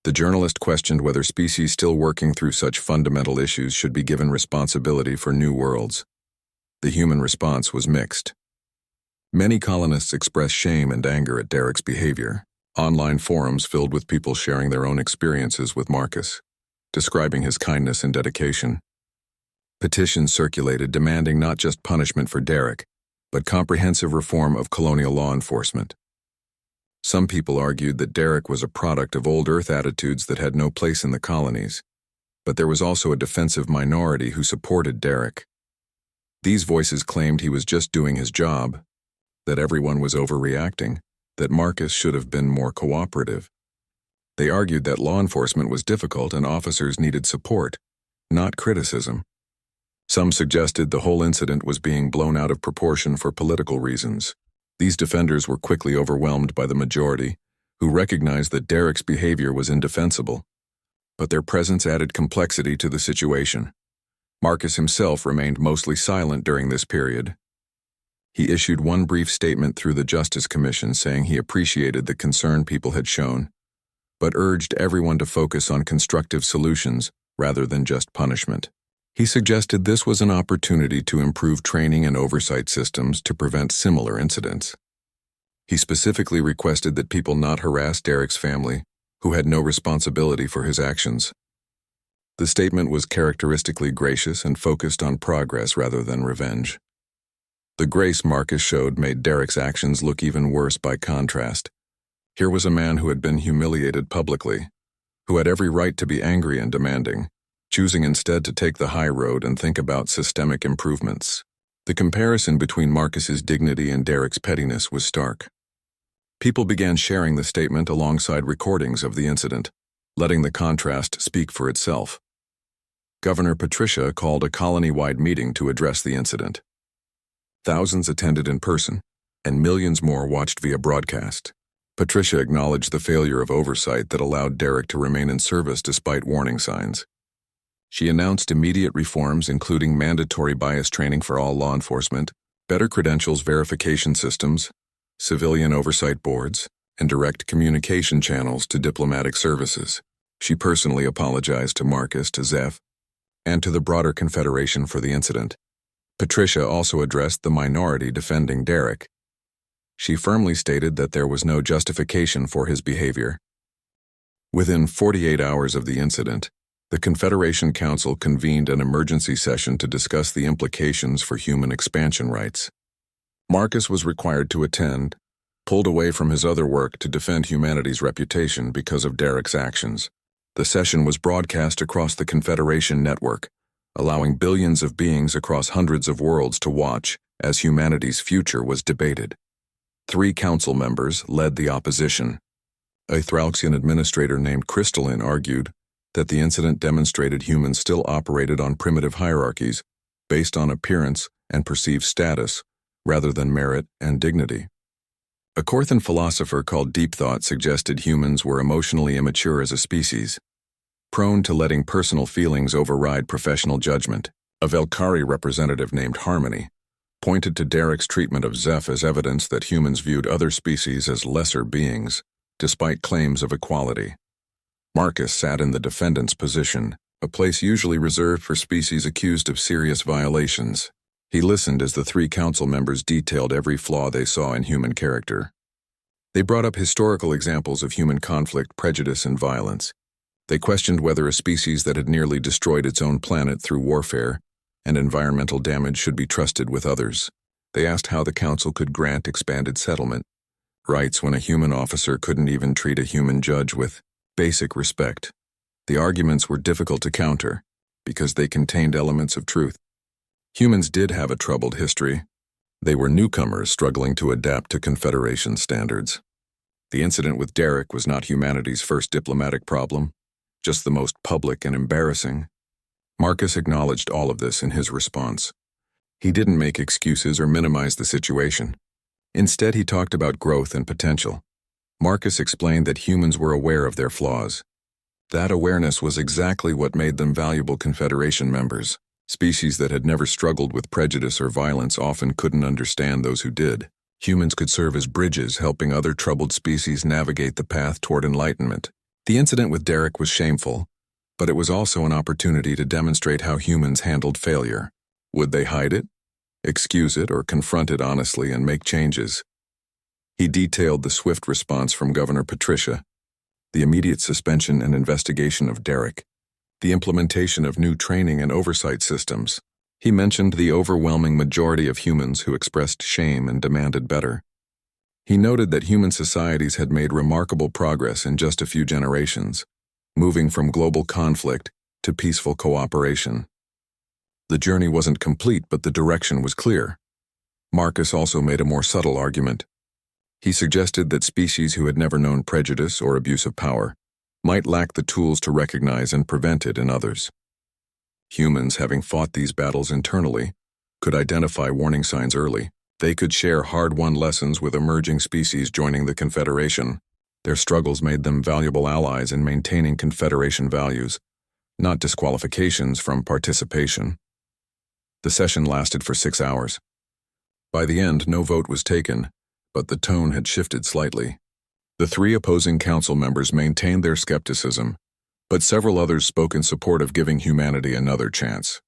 Speaker 1: The journalist questioned whether species still working through such fundamental issues should be given responsibility for new worlds. The human response was mixed. Many colonists expressed shame and anger at Derek's behavior. Online forums filled with people sharing their own experiences with Marcus, describing his kindness and dedication. Petitions circulated demanding not just punishment for Derek, but comprehensive reform of colonial law enforcement. Some people argued that Derek was a product of old Earth attitudes that had no place in the colonies, but there was also a defensive minority who supported Derek. These voices claimed he was just doing his job, that everyone was overreacting, that Marcus should have been more cooperative. They argued that law enforcement was difficult and officers needed support, not criticism. Some suggested the whole incident was being blown out of proportion for political reasons. These defenders were quickly overwhelmed by the majority, who recognized that Derek's behavior was indefensible. But their presence added complexity to the situation. Marcus himself remained mostly silent during this period. He issued one brief statement through the Justice Commission saying he appreciated the concern people had shown, but urged everyone to focus on constructive solutions rather than just punishment. He suggested this was an opportunity to improve training and oversight systems to prevent similar incidents. He specifically requested that people not harass Derek's family, who had no responsibility for his actions. The statement was characteristically gracious and focused on progress rather than revenge. The grace Marcus showed made Derek's actions look even worse by contrast. Here was a man who had been humiliated publicly, who had every right to be angry and demanding, choosing instead to take the high road and think about systemic improvements. The comparison between Marcus's dignity and Derek's pettiness was stark. People began sharing the statement alongside recordings of the incident, letting the contrast speak for itself. Governor Patricia called a colony-wide meeting to address the incident. Thousands attended in person, and millions more watched via broadcast. Patricia acknowledged the failure of oversight that allowed Derek to remain in service despite warning signs. She announced immediate reforms including mandatory bias training for all law enforcement, better credentials verification systems, civilian oversight boards, and direct communication channels to diplomatic services. She personally apologized to Marcus, to Zeph, and to the broader Confederation for the incident. Patricia also addressed the minority defending Derek. She firmly stated that there was no justification for his behavior. Within 48 hours of the incident, the Confederation Council convened an emergency session to discuss the implications for human expansion rights. Marcus was required to attend, pulled away from his other work to defend humanity's reputation because of Derek's actions. The session was broadcast across the Confederation network, allowing billions of beings across hundreds of worlds to watch as humanity's future was debated. 3 council members led the opposition. A Thrauxian administrator named Crystalline argued that the incident demonstrated humans still operated on primitive hierarchies based on appearance and perceived status rather than merit and dignity. A Corthan philosopher called Deep Thought suggested humans were emotionally immature as a species, prone to letting personal feelings override professional judgment. A Velkari representative named Harmony pointed to Derek's treatment of Zeph as evidence that humans viewed other species as lesser beings, despite claims of equality. Marcus sat in the defendant's position, a place usually reserved for species accused of serious violations. He listened as the 3 council members detailed every flaw they saw in human character. They brought up historical examples of human conflict, prejudice, and violence. They questioned whether a species that had nearly destroyed its own planet through warfare and environmental damage should be trusted with others. They asked how the council could grant expanded settlement rights when a human officer couldn't even treat a human judge with basic respect. The arguments were difficult to counter, because they contained elements of truth. Humans did have a troubled history. They were newcomers struggling to adapt to Confederation standards. The incident with Derek was not humanity's first diplomatic problem, just the most public and embarrassing. Marcus acknowledged all of this in his response. He didn't make excuses or minimize the situation. Instead, he talked about growth and potential. Marcus explained that humans were aware of their flaws. That awareness was exactly what made them valuable Confederation members. Species that had never struggled with prejudice or violence often couldn't understand those who did. Humans could serve as bridges, helping other troubled species navigate the path toward enlightenment. The incident with Derek was shameful, but it was also an opportunity to demonstrate how humans handled failure. Would they hide it, excuse it, or confront it honestly and make changes? He detailed the swift response from Governor Patricia, the immediate suspension and investigation of Derek, the implementation of new training and oversight systems. He mentioned the overwhelming majority of humans who expressed shame and demanded better. He noted that human societies had made remarkable progress in just a few generations, moving from global conflict to peaceful cooperation. The journey wasn't complete, but the direction was clear. Marcus also made a more subtle argument. He suggested that species who had never known prejudice or abuse of power might lack the tools to recognize and prevent it in others. Humans, having fought these battles internally, could identify warning signs early. They could share hard-won lessons with emerging species joining the Confederation. Their struggles made them valuable allies in maintaining Confederation values, not disqualifications from participation. The session lasted for 6 hours. By the end, no vote was taken, but the tone had shifted slightly. The 3 opposing council members maintained their skepticism, but several others spoke in support of giving humanity another chance.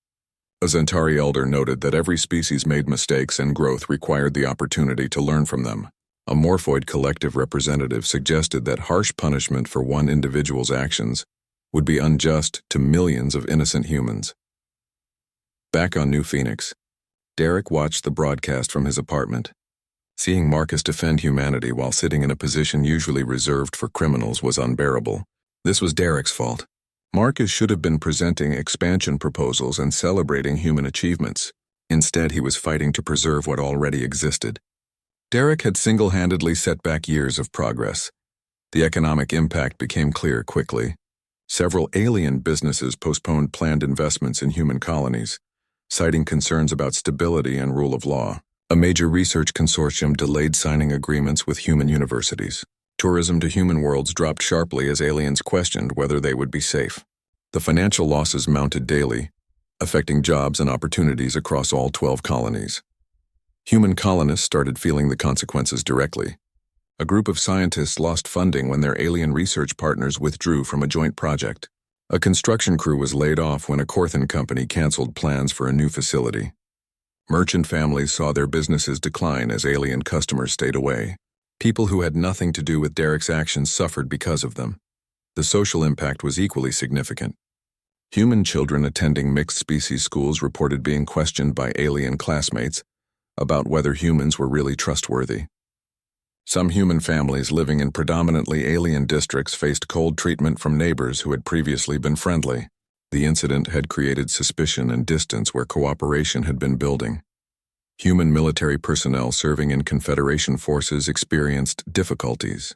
Speaker 1: A Zentari elder noted that every species made mistakes and growth required the opportunity to learn from them. A Morphoid collective representative suggested that harsh punishment for one individual's actions would be unjust to millions of innocent humans. Back on New Phoenix, Derek watched the broadcast from his apartment. Seeing Marcus defend humanity while sitting in a position usually reserved for criminals was unbearable. This was Derek's fault. Marcus should have been presenting expansion proposals and celebrating human achievements. Instead, he was fighting to preserve what already existed. Derek had single-handedly set back years of progress. The economic impact became clear quickly. Several alien businesses postponed planned investments in human colonies, citing concerns about stability and rule of law. A major research consortium delayed signing agreements with human universities. Tourism to human worlds dropped sharply as aliens questioned whether they would be safe. The financial losses mounted daily, affecting jobs and opportunities across all 12 colonies. Human colonists started feeling the consequences directly. A group of scientists lost funding when their alien research partners withdrew from a joint project. A construction crew was laid off when a Corthan company canceled plans for a new facility. Merchant families saw their businesses decline as alien customers stayed away. People who had nothing to do with Derek's actions suffered because of them. The social impact was equally significant. Human children attending mixed-species schools reported being questioned by alien classmates about whether humans were really trustworthy. Some human families living in predominantly alien districts faced cold treatment from neighbors who had previously been friendly. The incident had created suspicion and distance where cooperation had been building. Human military personnel serving in Confederation forces experienced difficulties.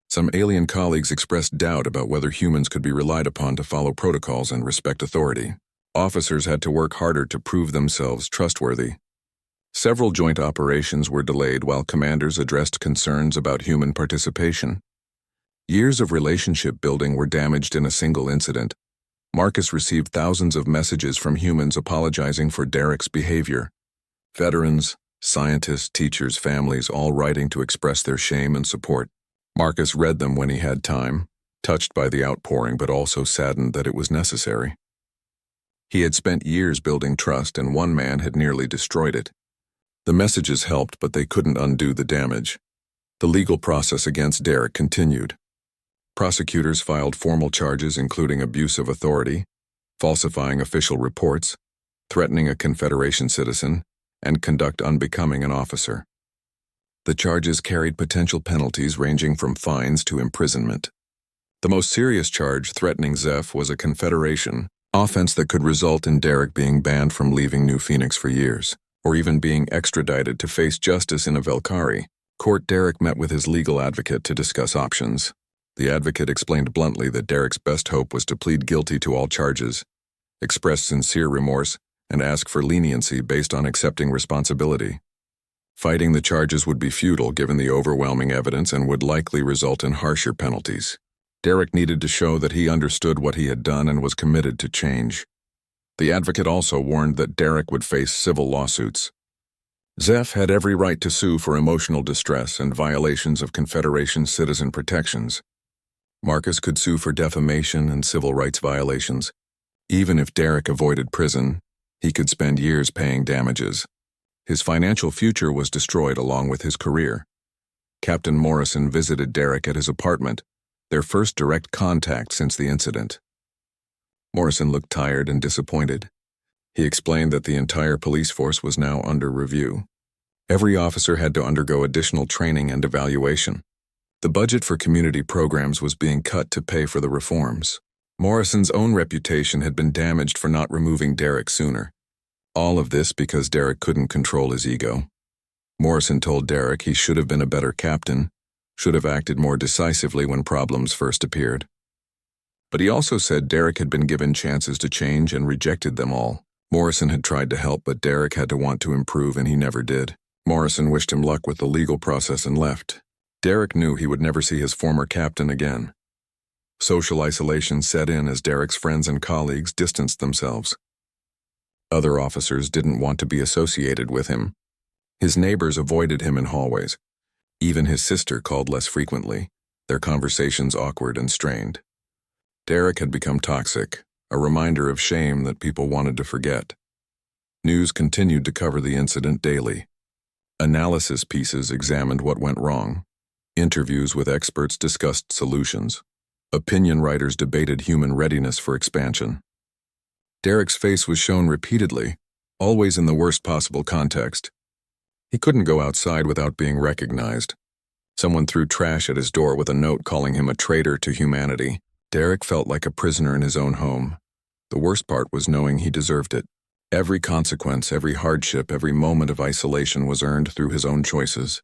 Speaker 1: Some alien colleagues expressed doubt about whether humans could be relied upon to follow protocols and respect authority. Officers had to work harder to prove themselves trustworthy. Several joint operations were delayed while commanders addressed concerns about human participation. Years of relationship building were damaged in a single incident. Marcus received thousands of messages from humans apologizing for Derek's behavior. Veterans, scientists, teachers, families, all writing to express their shame and support. Marcus read them when he had time, touched by the outpouring but also saddened that it was necessary. He had spent years building trust, and one man had nearly destroyed it. The messages helped, but they couldn't undo the damage. The legal process against Derek continued. Prosecutors filed formal charges including abuse of authority, falsifying official reports, threatening a Confederation citizen, and conduct unbecoming an officer. The charges carried potential penalties ranging from fines to imprisonment. The most serious charge threatening Zeph was a Confederation offense that could result in Derek being banned from leaving New Phoenix for years, or even being extradited to face justice in a Valkyrie court. Derek met with his legal advocate to discuss options. The advocate explained bluntly that Derek's best hope was to plead guilty to all charges, express sincere remorse, and ask for leniency based on accepting responsibility. Fighting the charges would be futile given the overwhelming evidence and would likely result in harsher penalties. Derek needed to show that he understood what he had done and was committed to change. The advocate also warned that Derek would face civil lawsuits. Zeph had every right to sue for emotional distress and violations of Confederation citizen protections. Marcus could sue for defamation and civil rights violations. Even if Derek avoided prison, he could spend years paying damages. His financial future was destroyed along with his career. Captain Morrison visited Derek at his apartment, their first direct contact since the incident. Morrison looked tired and disappointed. He explained that the entire police force was now under review. Every officer had to undergo additional training and evaluation. The budget for community programs was being cut to pay for the reforms. Morrison's own reputation had been damaged for not removing Derek sooner. All of this because Derek couldn't control his ego. Morrison told Derek he should have been a better captain, should have acted more decisively when problems first appeared. But he also said Derek had been given chances to change and rejected them all. Morrison had tried to help, but Derek had to want to improve, and he never did. Morrison wished him luck with the legal process and left. Derek knew he would never see his former captain again. Social isolation set in as Derek's friends and colleagues distanced themselves. Other officers didn't want to be associated with him. His neighbors avoided him in hallways. Even his sister called less frequently, their conversations awkward and strained. Derek had become toxic, a reminder of shame that people wanted to forget. News continued to cover the incident daily. Analysis pieces examined what went wrong. Interviews with experts discussed solutions. Opinion writers debated human readiness for expansion. Derek's face was shown repeatedly, always in the worst possible context. He couldn't go outside without being recognized. Someone threw trash at his door with a note calling him a traitor to humanity. Derek felt like a prisoner in his own home. The worst part was knowing he deserved it. Every consequence, every hardship, every moment of isolation was earned through his own choices.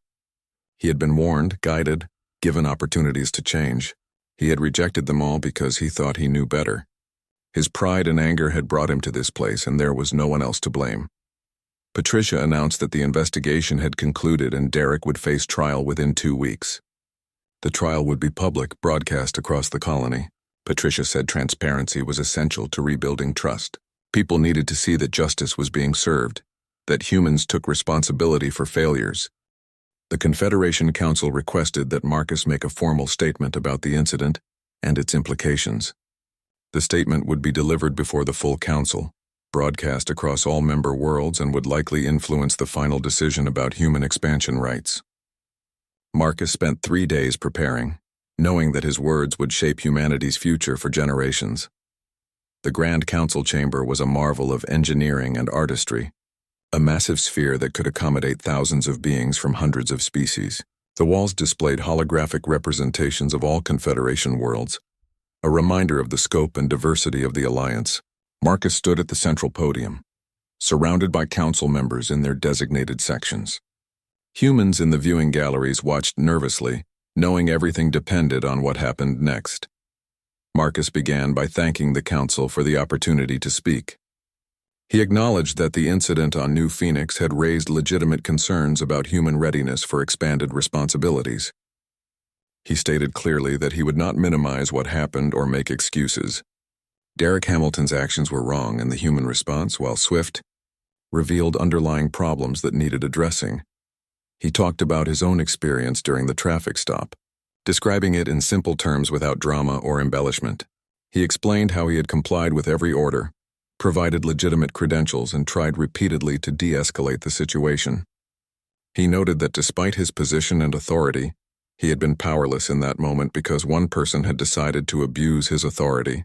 Speaker 1: He had been warned, guided, given opportunities to change. He had rejected them all because he thought he knew better. His pride and anger had brought him to this place, and there was no one else to blame. Patricia announced that the investigation had concluded and Derek would face trial within 2 weeks. The trial would be public, broadcast across the colony. Patricia said transparency was essential to rebuilding trust. People needed to see that justice was being served, that humans took responsibility for failures. The Confederation Council requested that Marcus make a formal statement about the incident and its implications. The statement would be delivered before the full council, broadcast across all member worlds, and would likely influence the final decision about human expansion rights. Marcus spent 3 days preparing, knowing that his words would shape humanity's future for generations. The Grand Council chamber was a marvel of engineering and artistry, a massive sphere that could accommodate thousands of beings from hundreds of species. The walls displayed holographic representations of all Confederation worlds, a reminder of the scope and diversity of the Alliance. Marcus stood at the central podium, surrounded by council members in their designated sections. Humans in the viewing galleries watched nervously, knowing everything depended on what happened next. Marcus began by thanking the council for the opportunity to speak. He acknowledged that the incident on New Phoenix had raised legitimate concerns about human readiness for expanded responsibilities. He stated clearly that he would not minimize what happened or make excuses. Derek Hamilton's actions were wrong, and the human response, while swift, revealed underlying problems that needed addressing. He talked about his own experience during the traffic stop, describing it in simple terms without drama or embellishment. He explained how he had complied with every order, provided legitimate credentials, and tried repeatedly to de-escalate the situation. He noted that despite his position and authority, he had been powerless in that moment because one person had decided to abuse his authority.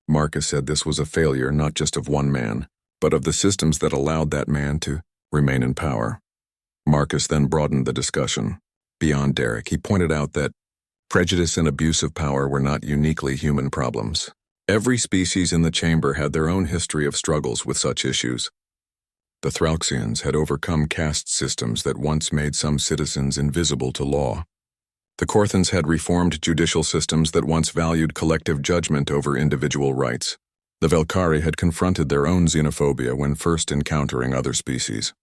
Speaker 1: Marcus said this was a failure not just of one man, but of the systems that allowed that man to remain in power. Marcus then broadened the discussion. Beyond Derek, he pointed out that prejudice and abuse of power were not uniquely human problems. Every species in the chamber had their own history of struggles with such issues. The Thrauxians had overcome caste systems that once made some citizens invisible to law. The Corthans had reformed judicial systems that once valued collective judgment over individual rights. The Velkari had confronted their own xenophobia when first encountering other species.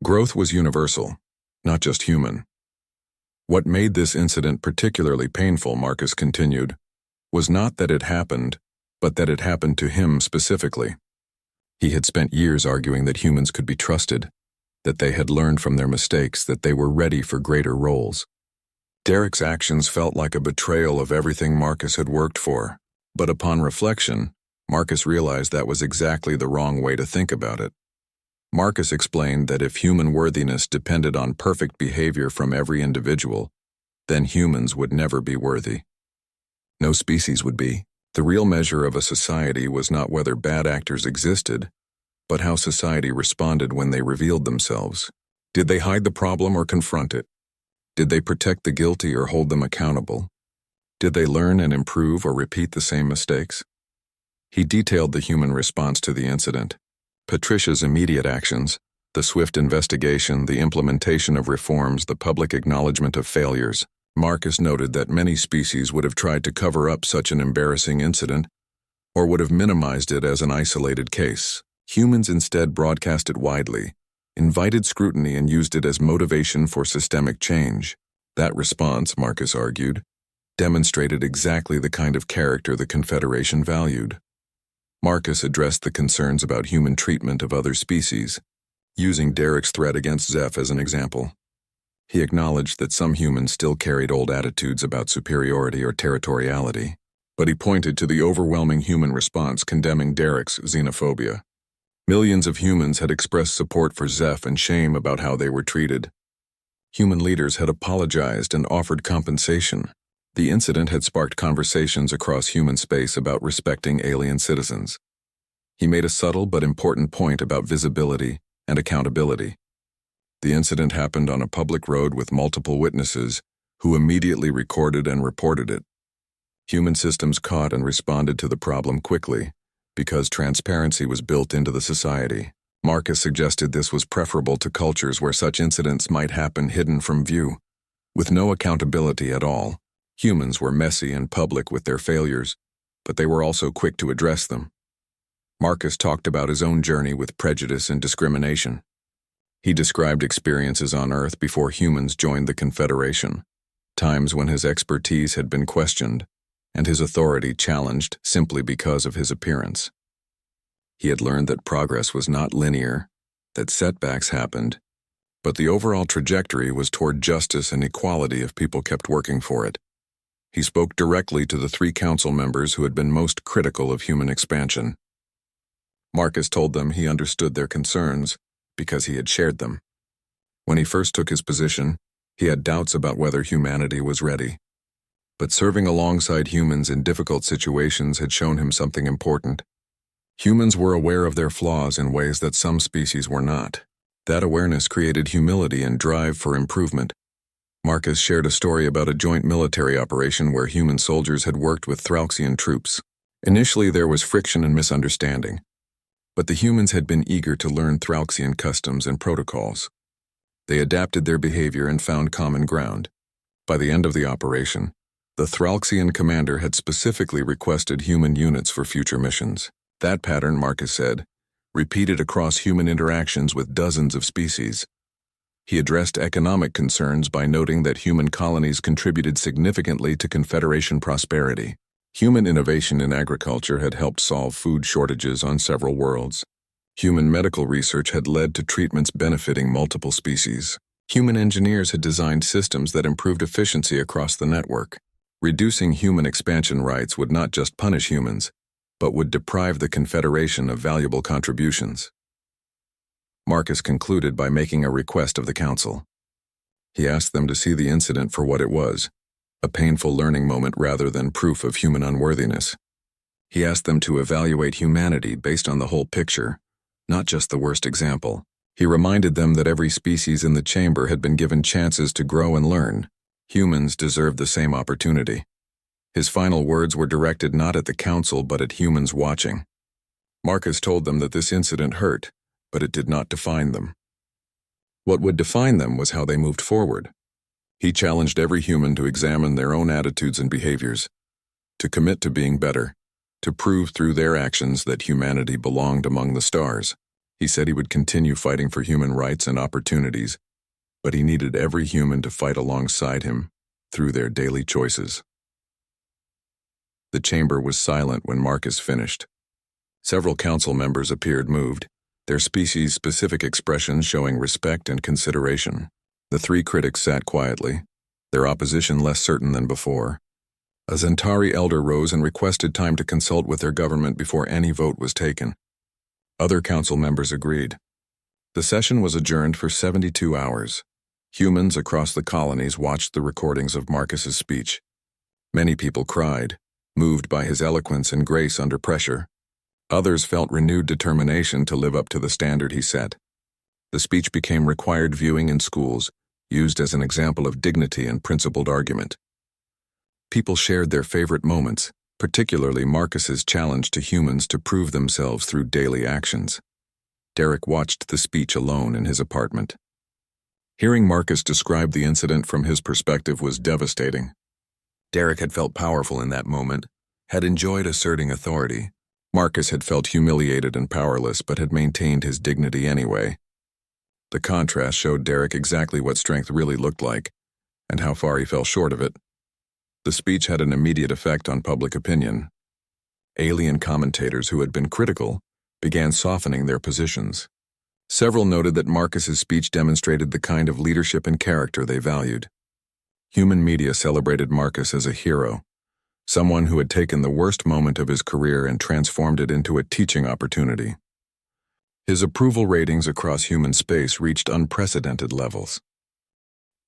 Speaker 1: Growth was universal, not just human. What made this incident particularly painful, Marcus continued, was not that it happened, but that it happened to him specifically. He had spent years arguing that humans could be trusted, that they had learned from their mistakes, that they were ready for greater roles. Derek's actions felt like a betrayal of everything Marcus had worked for, but upon reflection, Marcus realized that was exactly the wrong way to think about it. Marcus explained that if human worthiness depended on perfect behavior from every individual, then humans would never be worthy. No species would be. The real measure of a society was not whether bad actors existed, but how society responded when they revealed themselves. Did they hide the problem or confront it? Did they protect the guilty or hold them accountable? Did they learn and improve or repeat the same mistakes? He detailed the human response to the incident. Patricia's immediate actions, the swift investigation, the implementation of reforms, the public acknowledgement of failures. Marcus noted that many species would have tried to cover up such an embarrassing incident or would have minimized it as an isolated case. Humans instead broadcast it widely, invited scrutiny, and used it as motivation for systemic change. That response, Marcus argued, demonstrated exactly the kind of character the Confederation valued. Marcus addressed the concerns about human treatment of other species, using Derek's threat against Zeph as an example. He acknowledged that some humans still carried old attitudes about superiority or territoriality, but he pointed to the overwhelming human response condemning Derek's xenophobia. Millions of humans had expressed support for Zeph and shame about how they were treated. Human leaders had apologized and offered compensation. The incident had sparked conversations across human space about respecting alien citizens. He made a subtle but important point about visibility and accountability. The incident happened on a public road with multiple witnesses who immediately recorded and reported it. Human systems caught and responded to the problem quickly because transparency was built into the society. Marcus suggested this was preferable to cultures where such incidents might happen hidden from view, with no accountability at all. Humans were messy and public with their failures, but they were also quick to address them. Marcus talked about his own journey with prejudice and discrimination. He described experiences on Earth before humans joined the Confederation, times when his expertise had been questioned and his authority challenged simply because of his appearance. He had learned that progress was not linear, that setbacks happened, but the overall trajectory was toward justice and equality if people kept working for it. He spoke directly to the 3 council members who had been most critical of human expansion. Marcus told them he understood their concerns because he had shared them. When he first took his position, he had doubts about whether humanity was ready. But serving alongside humans in difficult situations had shown him something important. Humans were aware of their flaws in ways that some species were not. That awareness created humility and drive for improvement. Marcus shared a story about a joint military operation where human soldiers had worked with Thrauxian troops. Initially, there was friction and misunderstanding, but the humans had been eager to learn Thrauxian customs and protocols. They adapted their behavior and found common ground. By the end of the operation, the Thrauxian commander had specifically requested human units for future missions. That pattern, Marcus said, repeated across human interactions with dozens of species. He addressed economic concerns by noting that human colonies contributed significantly to Confederation prosperity. Human innovation in agriculture had helped solve food shortages on several worlds. Human medical research had led to treatments benefiting multiple species. Human engineers had designed systems that improved efficiency across the network. Reducing human expansion rights would not just punish humans, but would deprive the Confederation of valuable contributions. Marcus concluded by making a request of the Council. He asked them to see the incident for what it was, a painful learning moment rather than proof of human unworthiness. He asked them to evaluate humanity based on the whole picture, not just the worst example. He reminded them that every species in the chamber had been given chances to grow and learn. Humans deserved the same opportunity. His final words were directed not at the council but at humans watching. Marcus told them that this incident hurt, but it did not define them. What would define them was how they moved forward. He challenged every human to examine their own attitudes and behaviors, to commit to being better, to prove through their actions that humanity belonged among the stars. He said he would continue fighting for human rights and opportunities, but he needed every human to fight alongside him through their daily choices. The chamber was silent when Marcus finished. Several council members appeared moved, their species-specific expressions showing respect and consideration. The three critics sat quietly, their opposition less certain than before. A Zentari elder rose and requested time to consult with their government before any vote was taken. Other council members agreed. The session was adjourned for 72 hours. Humans across the colonies watched the recordings of Marcus's speech. Many people cried, moved by his eloquence and grace under pressure. Others felt renewed determination to live up to the standard he set. The speech became required viewing in schools, used as an example of dignity and principled argument. People shared their favorite moments, particularly Marcus's challenge to humans to prove themselves through daily actions. Derek watched the speech alone in his apartment. Hearing Marcus describe the incident from his perspective was devastating. Derek had felt powerful in that moment, had enjoyed asserting authority. Marcus had felt humiliated and powerless but had maintained his dignity anyway. The contrast showed Derek exactly what strength really looked like, and how far he fell short of it. The speech had an immediate effect on public opinion. Alien commentators who had been critical began softening their positions. Several noted that Marcus's speech demonstrated the kind of leadership and character they valued. Human media celebrated Marcus as a hero, someone who had taken the worst moment of his career and transformed it into a teaching opportunity. His approval ratings across human space reached unprecedented levels.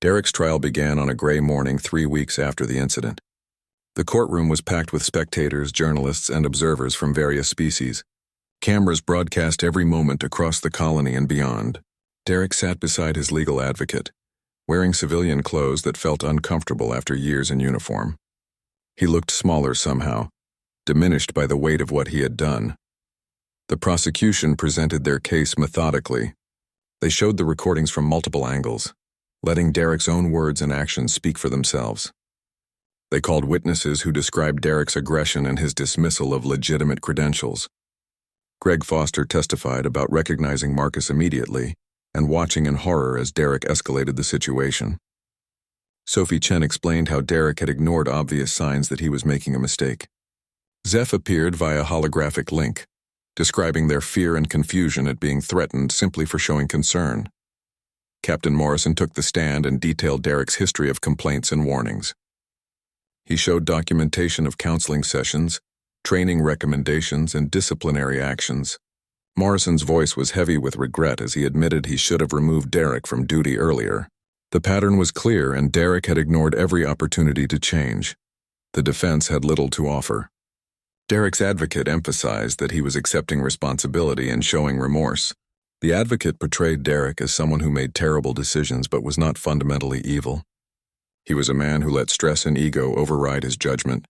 Speaker 1: Derek's trial began on a gray morning 3 weeks after the incident. The courtroom was packed with spectators, journalists, and observers from various species. Cameras broadcast every moment across the colony and beyond. Derek sat beside his legal advocate, wearing civilian clothes that felt uncomfortable after years in uniform. He looked smaller somehow, diminished by the weight of what he had done. The prosecution presented their case methodically. They showed the recordings from multiple angles, letting Derek's own words and actions speak for themselves. They called witnesses who described Derek's aggression and his dismissal of legitimate credentials. Greg Foster testified about recognizing Marcus immediately and watching in horror as Derek escalated the situation. Sophie Chen explained how Derek had ignored obvious signs that he was making a mistake. Zeph appeared via holographic link, describing their fear and confusion at being threatened simply for showing concern. Captain Morrison took the stand and detailed Derek's history of complaints and warnings. He showed documentation of counseling sessions, training recommendations, and disciplinary actions. Morrison's voice was heavy with regret as he admitted he should have removed Derek from duty earlier. The pattern was clear, and Derek had ignored every opportunity to change. The defense had little to offer. Derek's advocate emphasized that he was accepting responsibility and showing remorse. The advocate portrayed Derek as someone who made terrible decisions but was not fundamentally evil. He was a man who let stress and ego override his judgment,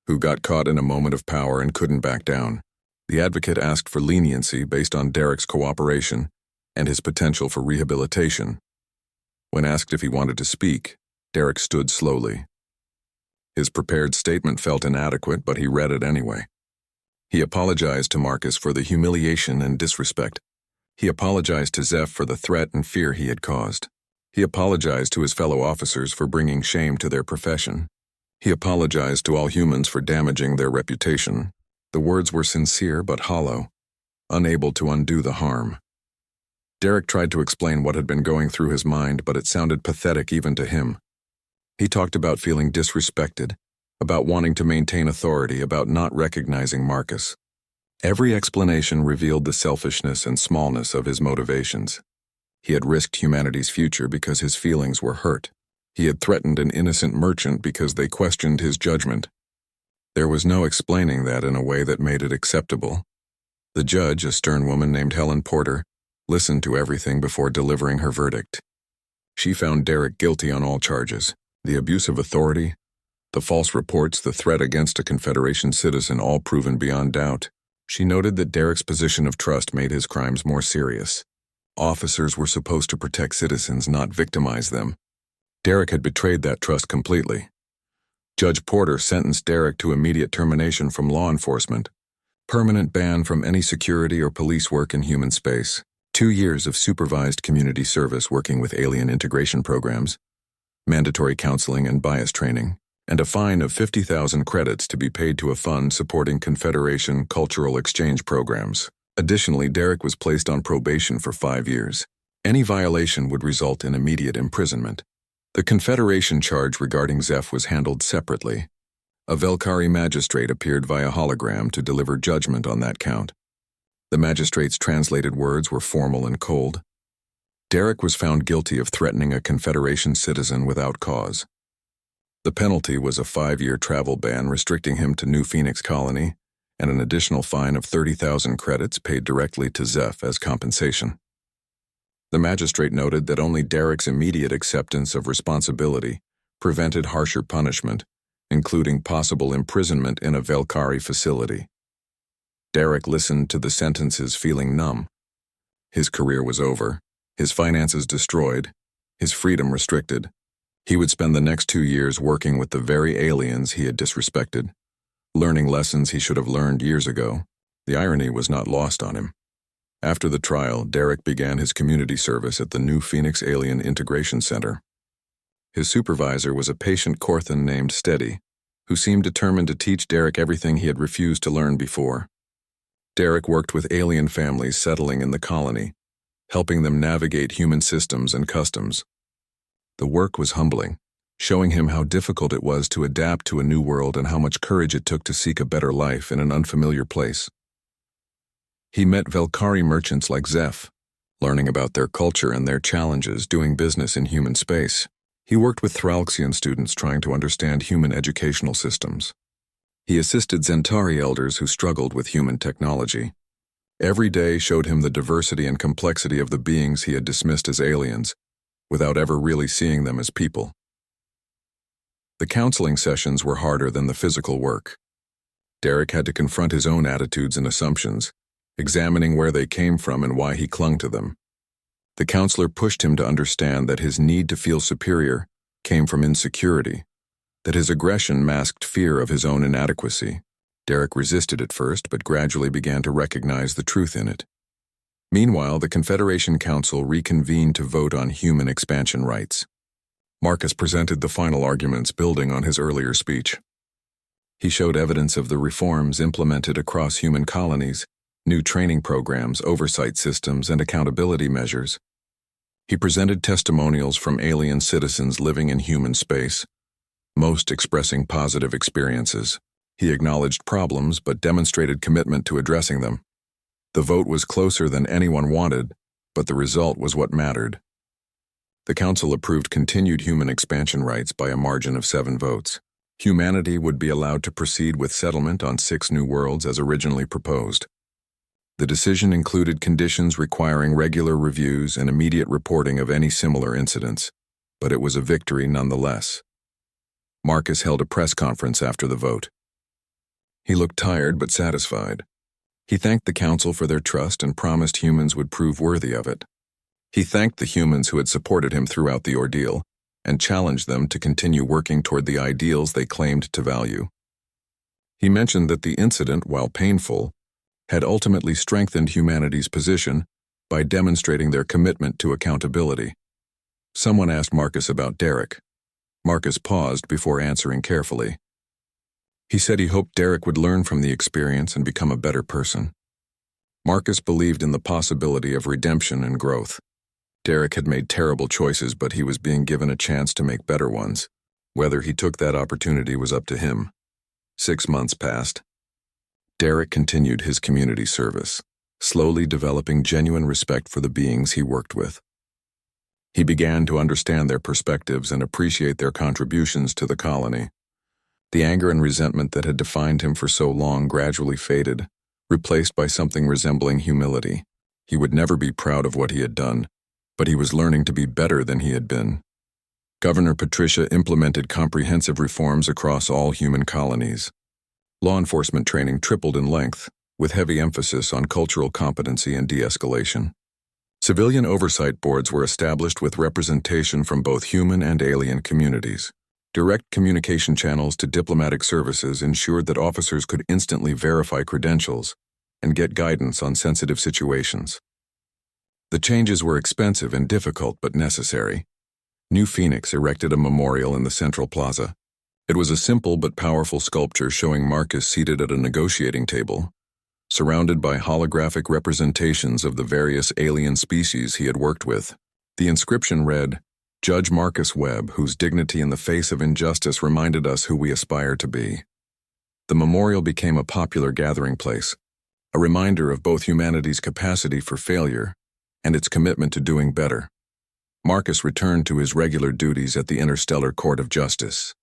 Speaker 1: who got caught in a moment of power and couldn't back down. The advocate asked for leniency based on Derek's cooperation and his potential for rehabilitation. When asked if he wanted to speak, Derek stood slowly. His prepared statement felt inadequate, but he read it anyway. He apologized to Marcus for the humiliation and disrespect. He apologized to Zeph for the threat and fear he had caused. He apologized to his fellow officers for bringing shame to their profession. He apologized to all humans for damaging their reputation. The words were sincere but hollow, unable to undo the harm. Derek tried to explain what had been going through his mind, but it sounded pathetic even to him. He talked about feeling disrespected, about wanting to maintain authority, about not recognizing Marcus. Every explanation revealed the selfishness and smallness of his motivations. He had risked humanity's future because his feelings were hurt. He had threatened an innocent merchant because they questioned his judgment. There was no explaining that in a way that made it acceptable. The judge, a stern woman named Helen Porter, listened to everything before delivering her verdict. She found Derek guilty on all charges: the abuse of authority, The false reports, the threat against a Confederation citizen, all proven beyond doubt. She noted that Derek's position of trust made his crimes more serious. Officers were supposed to protect citizens, not victimize them. Derek had betrayed that trust completely. Judge Porter sentenced Derek to immediate termination from law enforcement, permanent ban from any security or police work in human space, 2 years of supervised community service working with alien integration programs, mandatory counseling and bias training, and a fine of 50,000 credits to be paid to a fund supporting Confederation cultural exchange programs. Additionally, Derek was placed on probation for 5 years. Any violation would result in immediate imprisonment. The Confederation charge regarding Zeph was handled separately. A Velkari magistrate appeared via hologram to deliver judgment on that count. The magistrate's translated words were formal and cold. Derek was found guilty of threatening a Confederation citizen without cause. The penalty was a 5-year travel ban restricting him to New Phoenix Colony, and an additional fine of 30,000 credits paid directly to Zeph as compensation. The magistrate noted that only Derek's immediate acceptance of responsibility prevented harsher punishment, including possible imprisonment in a Velkari facility. Derek listened to the sentences feeling numb. His career was over, his finances destroyed, his freedom restricted. He would spend the next 2 years working with the very aliens he had disrespected, learning lessons he should have learned years ago. The irony was not lost on him. After the trial, Derek began his community service at the New Phoenix Alien Integration Center. His supervisor was a patient Corthan named Steady, who seemed determined to teach Derek everything he had refused to learn before. Derek worked with alien families settling in the colony, helping them navigate human systems and customs. The work was humbling, showing him how difficult it was to adapt to a new world and how much courage it took to seek a better life in an unfamiliar place. He met Velkari merchants like Zeph, learning about their culture and their challenges doing business in human space. He worked with Thralxian students trying to understand human educational systems. He assisted Zentari elders who struggled with human technology. Every day showed him the diversity and complexity of the beings he had dismissed as aliens, without ever really seeing them as people. The counseling sessions were harder than the physical work. Derek had to confront his own attitudes and assumptions, examining where they came from and why he clung to them. The counselor pushed him to understand that his need to feel superior came from insecurity, that his aggression masked fear of his own inadequacy. Derek resisted at first, but gradually began to recognize the truth in it. Meanwhile, the Confederation Council reconvened to vote on human expansion rights. Marcus presented the final arguments building on his earlier speech. He showed evidence of the reforms implemented across human colonies, new training programs, oversight systems, and accountability measures. He presented testimonials from alien citizens living in human space, most expressing positive experiences. He acknowledged problems but demonstrated commitment to addressing them. The vote was closer than anyone wanted, but the result was what mattered. The Council approved continued human expansion rights by a margin of 7 votes. Humanity would be allowed to proceed with settlement on 6 new worlds as originally proposed. The decision included conditions requiring regular reviews and immediate reporting of any similar incidents, but it was a victory nonetheless. Marcus held a press conference after the vote. He looked tired but satisfied. He thanked the Council for their trust and promised humans would prove worthy of it. He thanked the humans who had supported him throughout the ordeal and challenged them to continue working toward the ideals they claimed to value. He mentioned that the incident, while painful, had ultimately strengthened humanity's position by demonstrating their commitment to accountability. Someone asked Marcus about Derek. Marcus paused before answering carefully. He said he hoped Derek would learn from the experience and become a better person. Marcus believed in the possibility of redemption and growth. Derek had made terrible choices, but he was being given a chance to make better ones. Whether he took that opportunity was up to him. 6 months passed. Derek continued his community service, slowly developing genuine respect for the beings he worked with. He began to understand their perspectives and appreciate their contributions to the colony. The anger and resentment that had defined him for so long gradually faded, replaced by something resembling humility. He would never be proud of what he had done, but he was learning to be better than he had been. Governor Patricia implemented comprehensive reforms across all human colonies. Law enforcement training tripled in length, with heavy emphasis on cultural competency and de-escalation. Civilian oversight boards were established with representation from both human and alien communities. Direct communication channels to diplomatic services ensured that officers could instantly verify credentials and get guidance on sensitive situations. The changes were expensive and difficult but necessary. New Phoenix erected a memorial in the Central Plaza. It was a simple but powerful sculpture showing Marcus seated at a negotiating table, surrounded by holographic representations of the various alien species he had worked with. The inscription read, "Judge Marcus Webb, whose dignity in the face of injustice reminded us who we aspire to be." The memorial became a popular gathering place, a reminder of both humanity's capacity for failure and its commitment to doing better. Marcus returned to his regular duties at the Interstellar Court of Justice.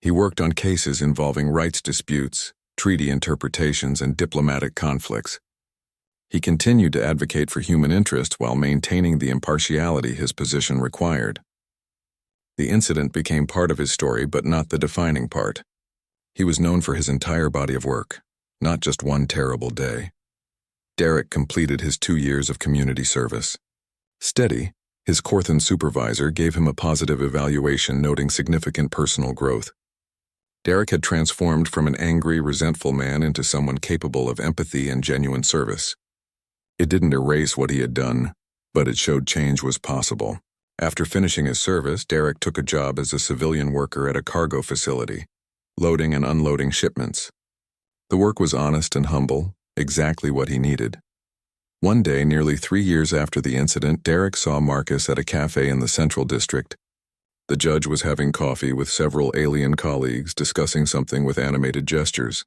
Speaker 1: He worked on cases involving rights disputes, treaty interpretations, and diplomatic conflicts. He continued to advocate for human interest while maintaining the impartiality his position required. The incident became part of his story, but not the defining part. He was known for his entire body of work, not just one terrible day. Derek completed his 2 years of community service. Steady, his Corthan supervisor, gave him a positive evaluation noting significant personal growth. Derek had transformed from an angry, resentful man into someone capable of empathy and genuine service. It didn't erase what he had done, but it showed change was possible. After finishing his service, Derek took a job as a civilian worker at a cargo facility, loading and unloading shipments. The work was honest and humble, exactly what he needed. One day, nearly 3 years after the incident, Derek saw Marcus at a cafe in the Central District. The judge was having coffee with several alien colleagues discussing something with animated gestures.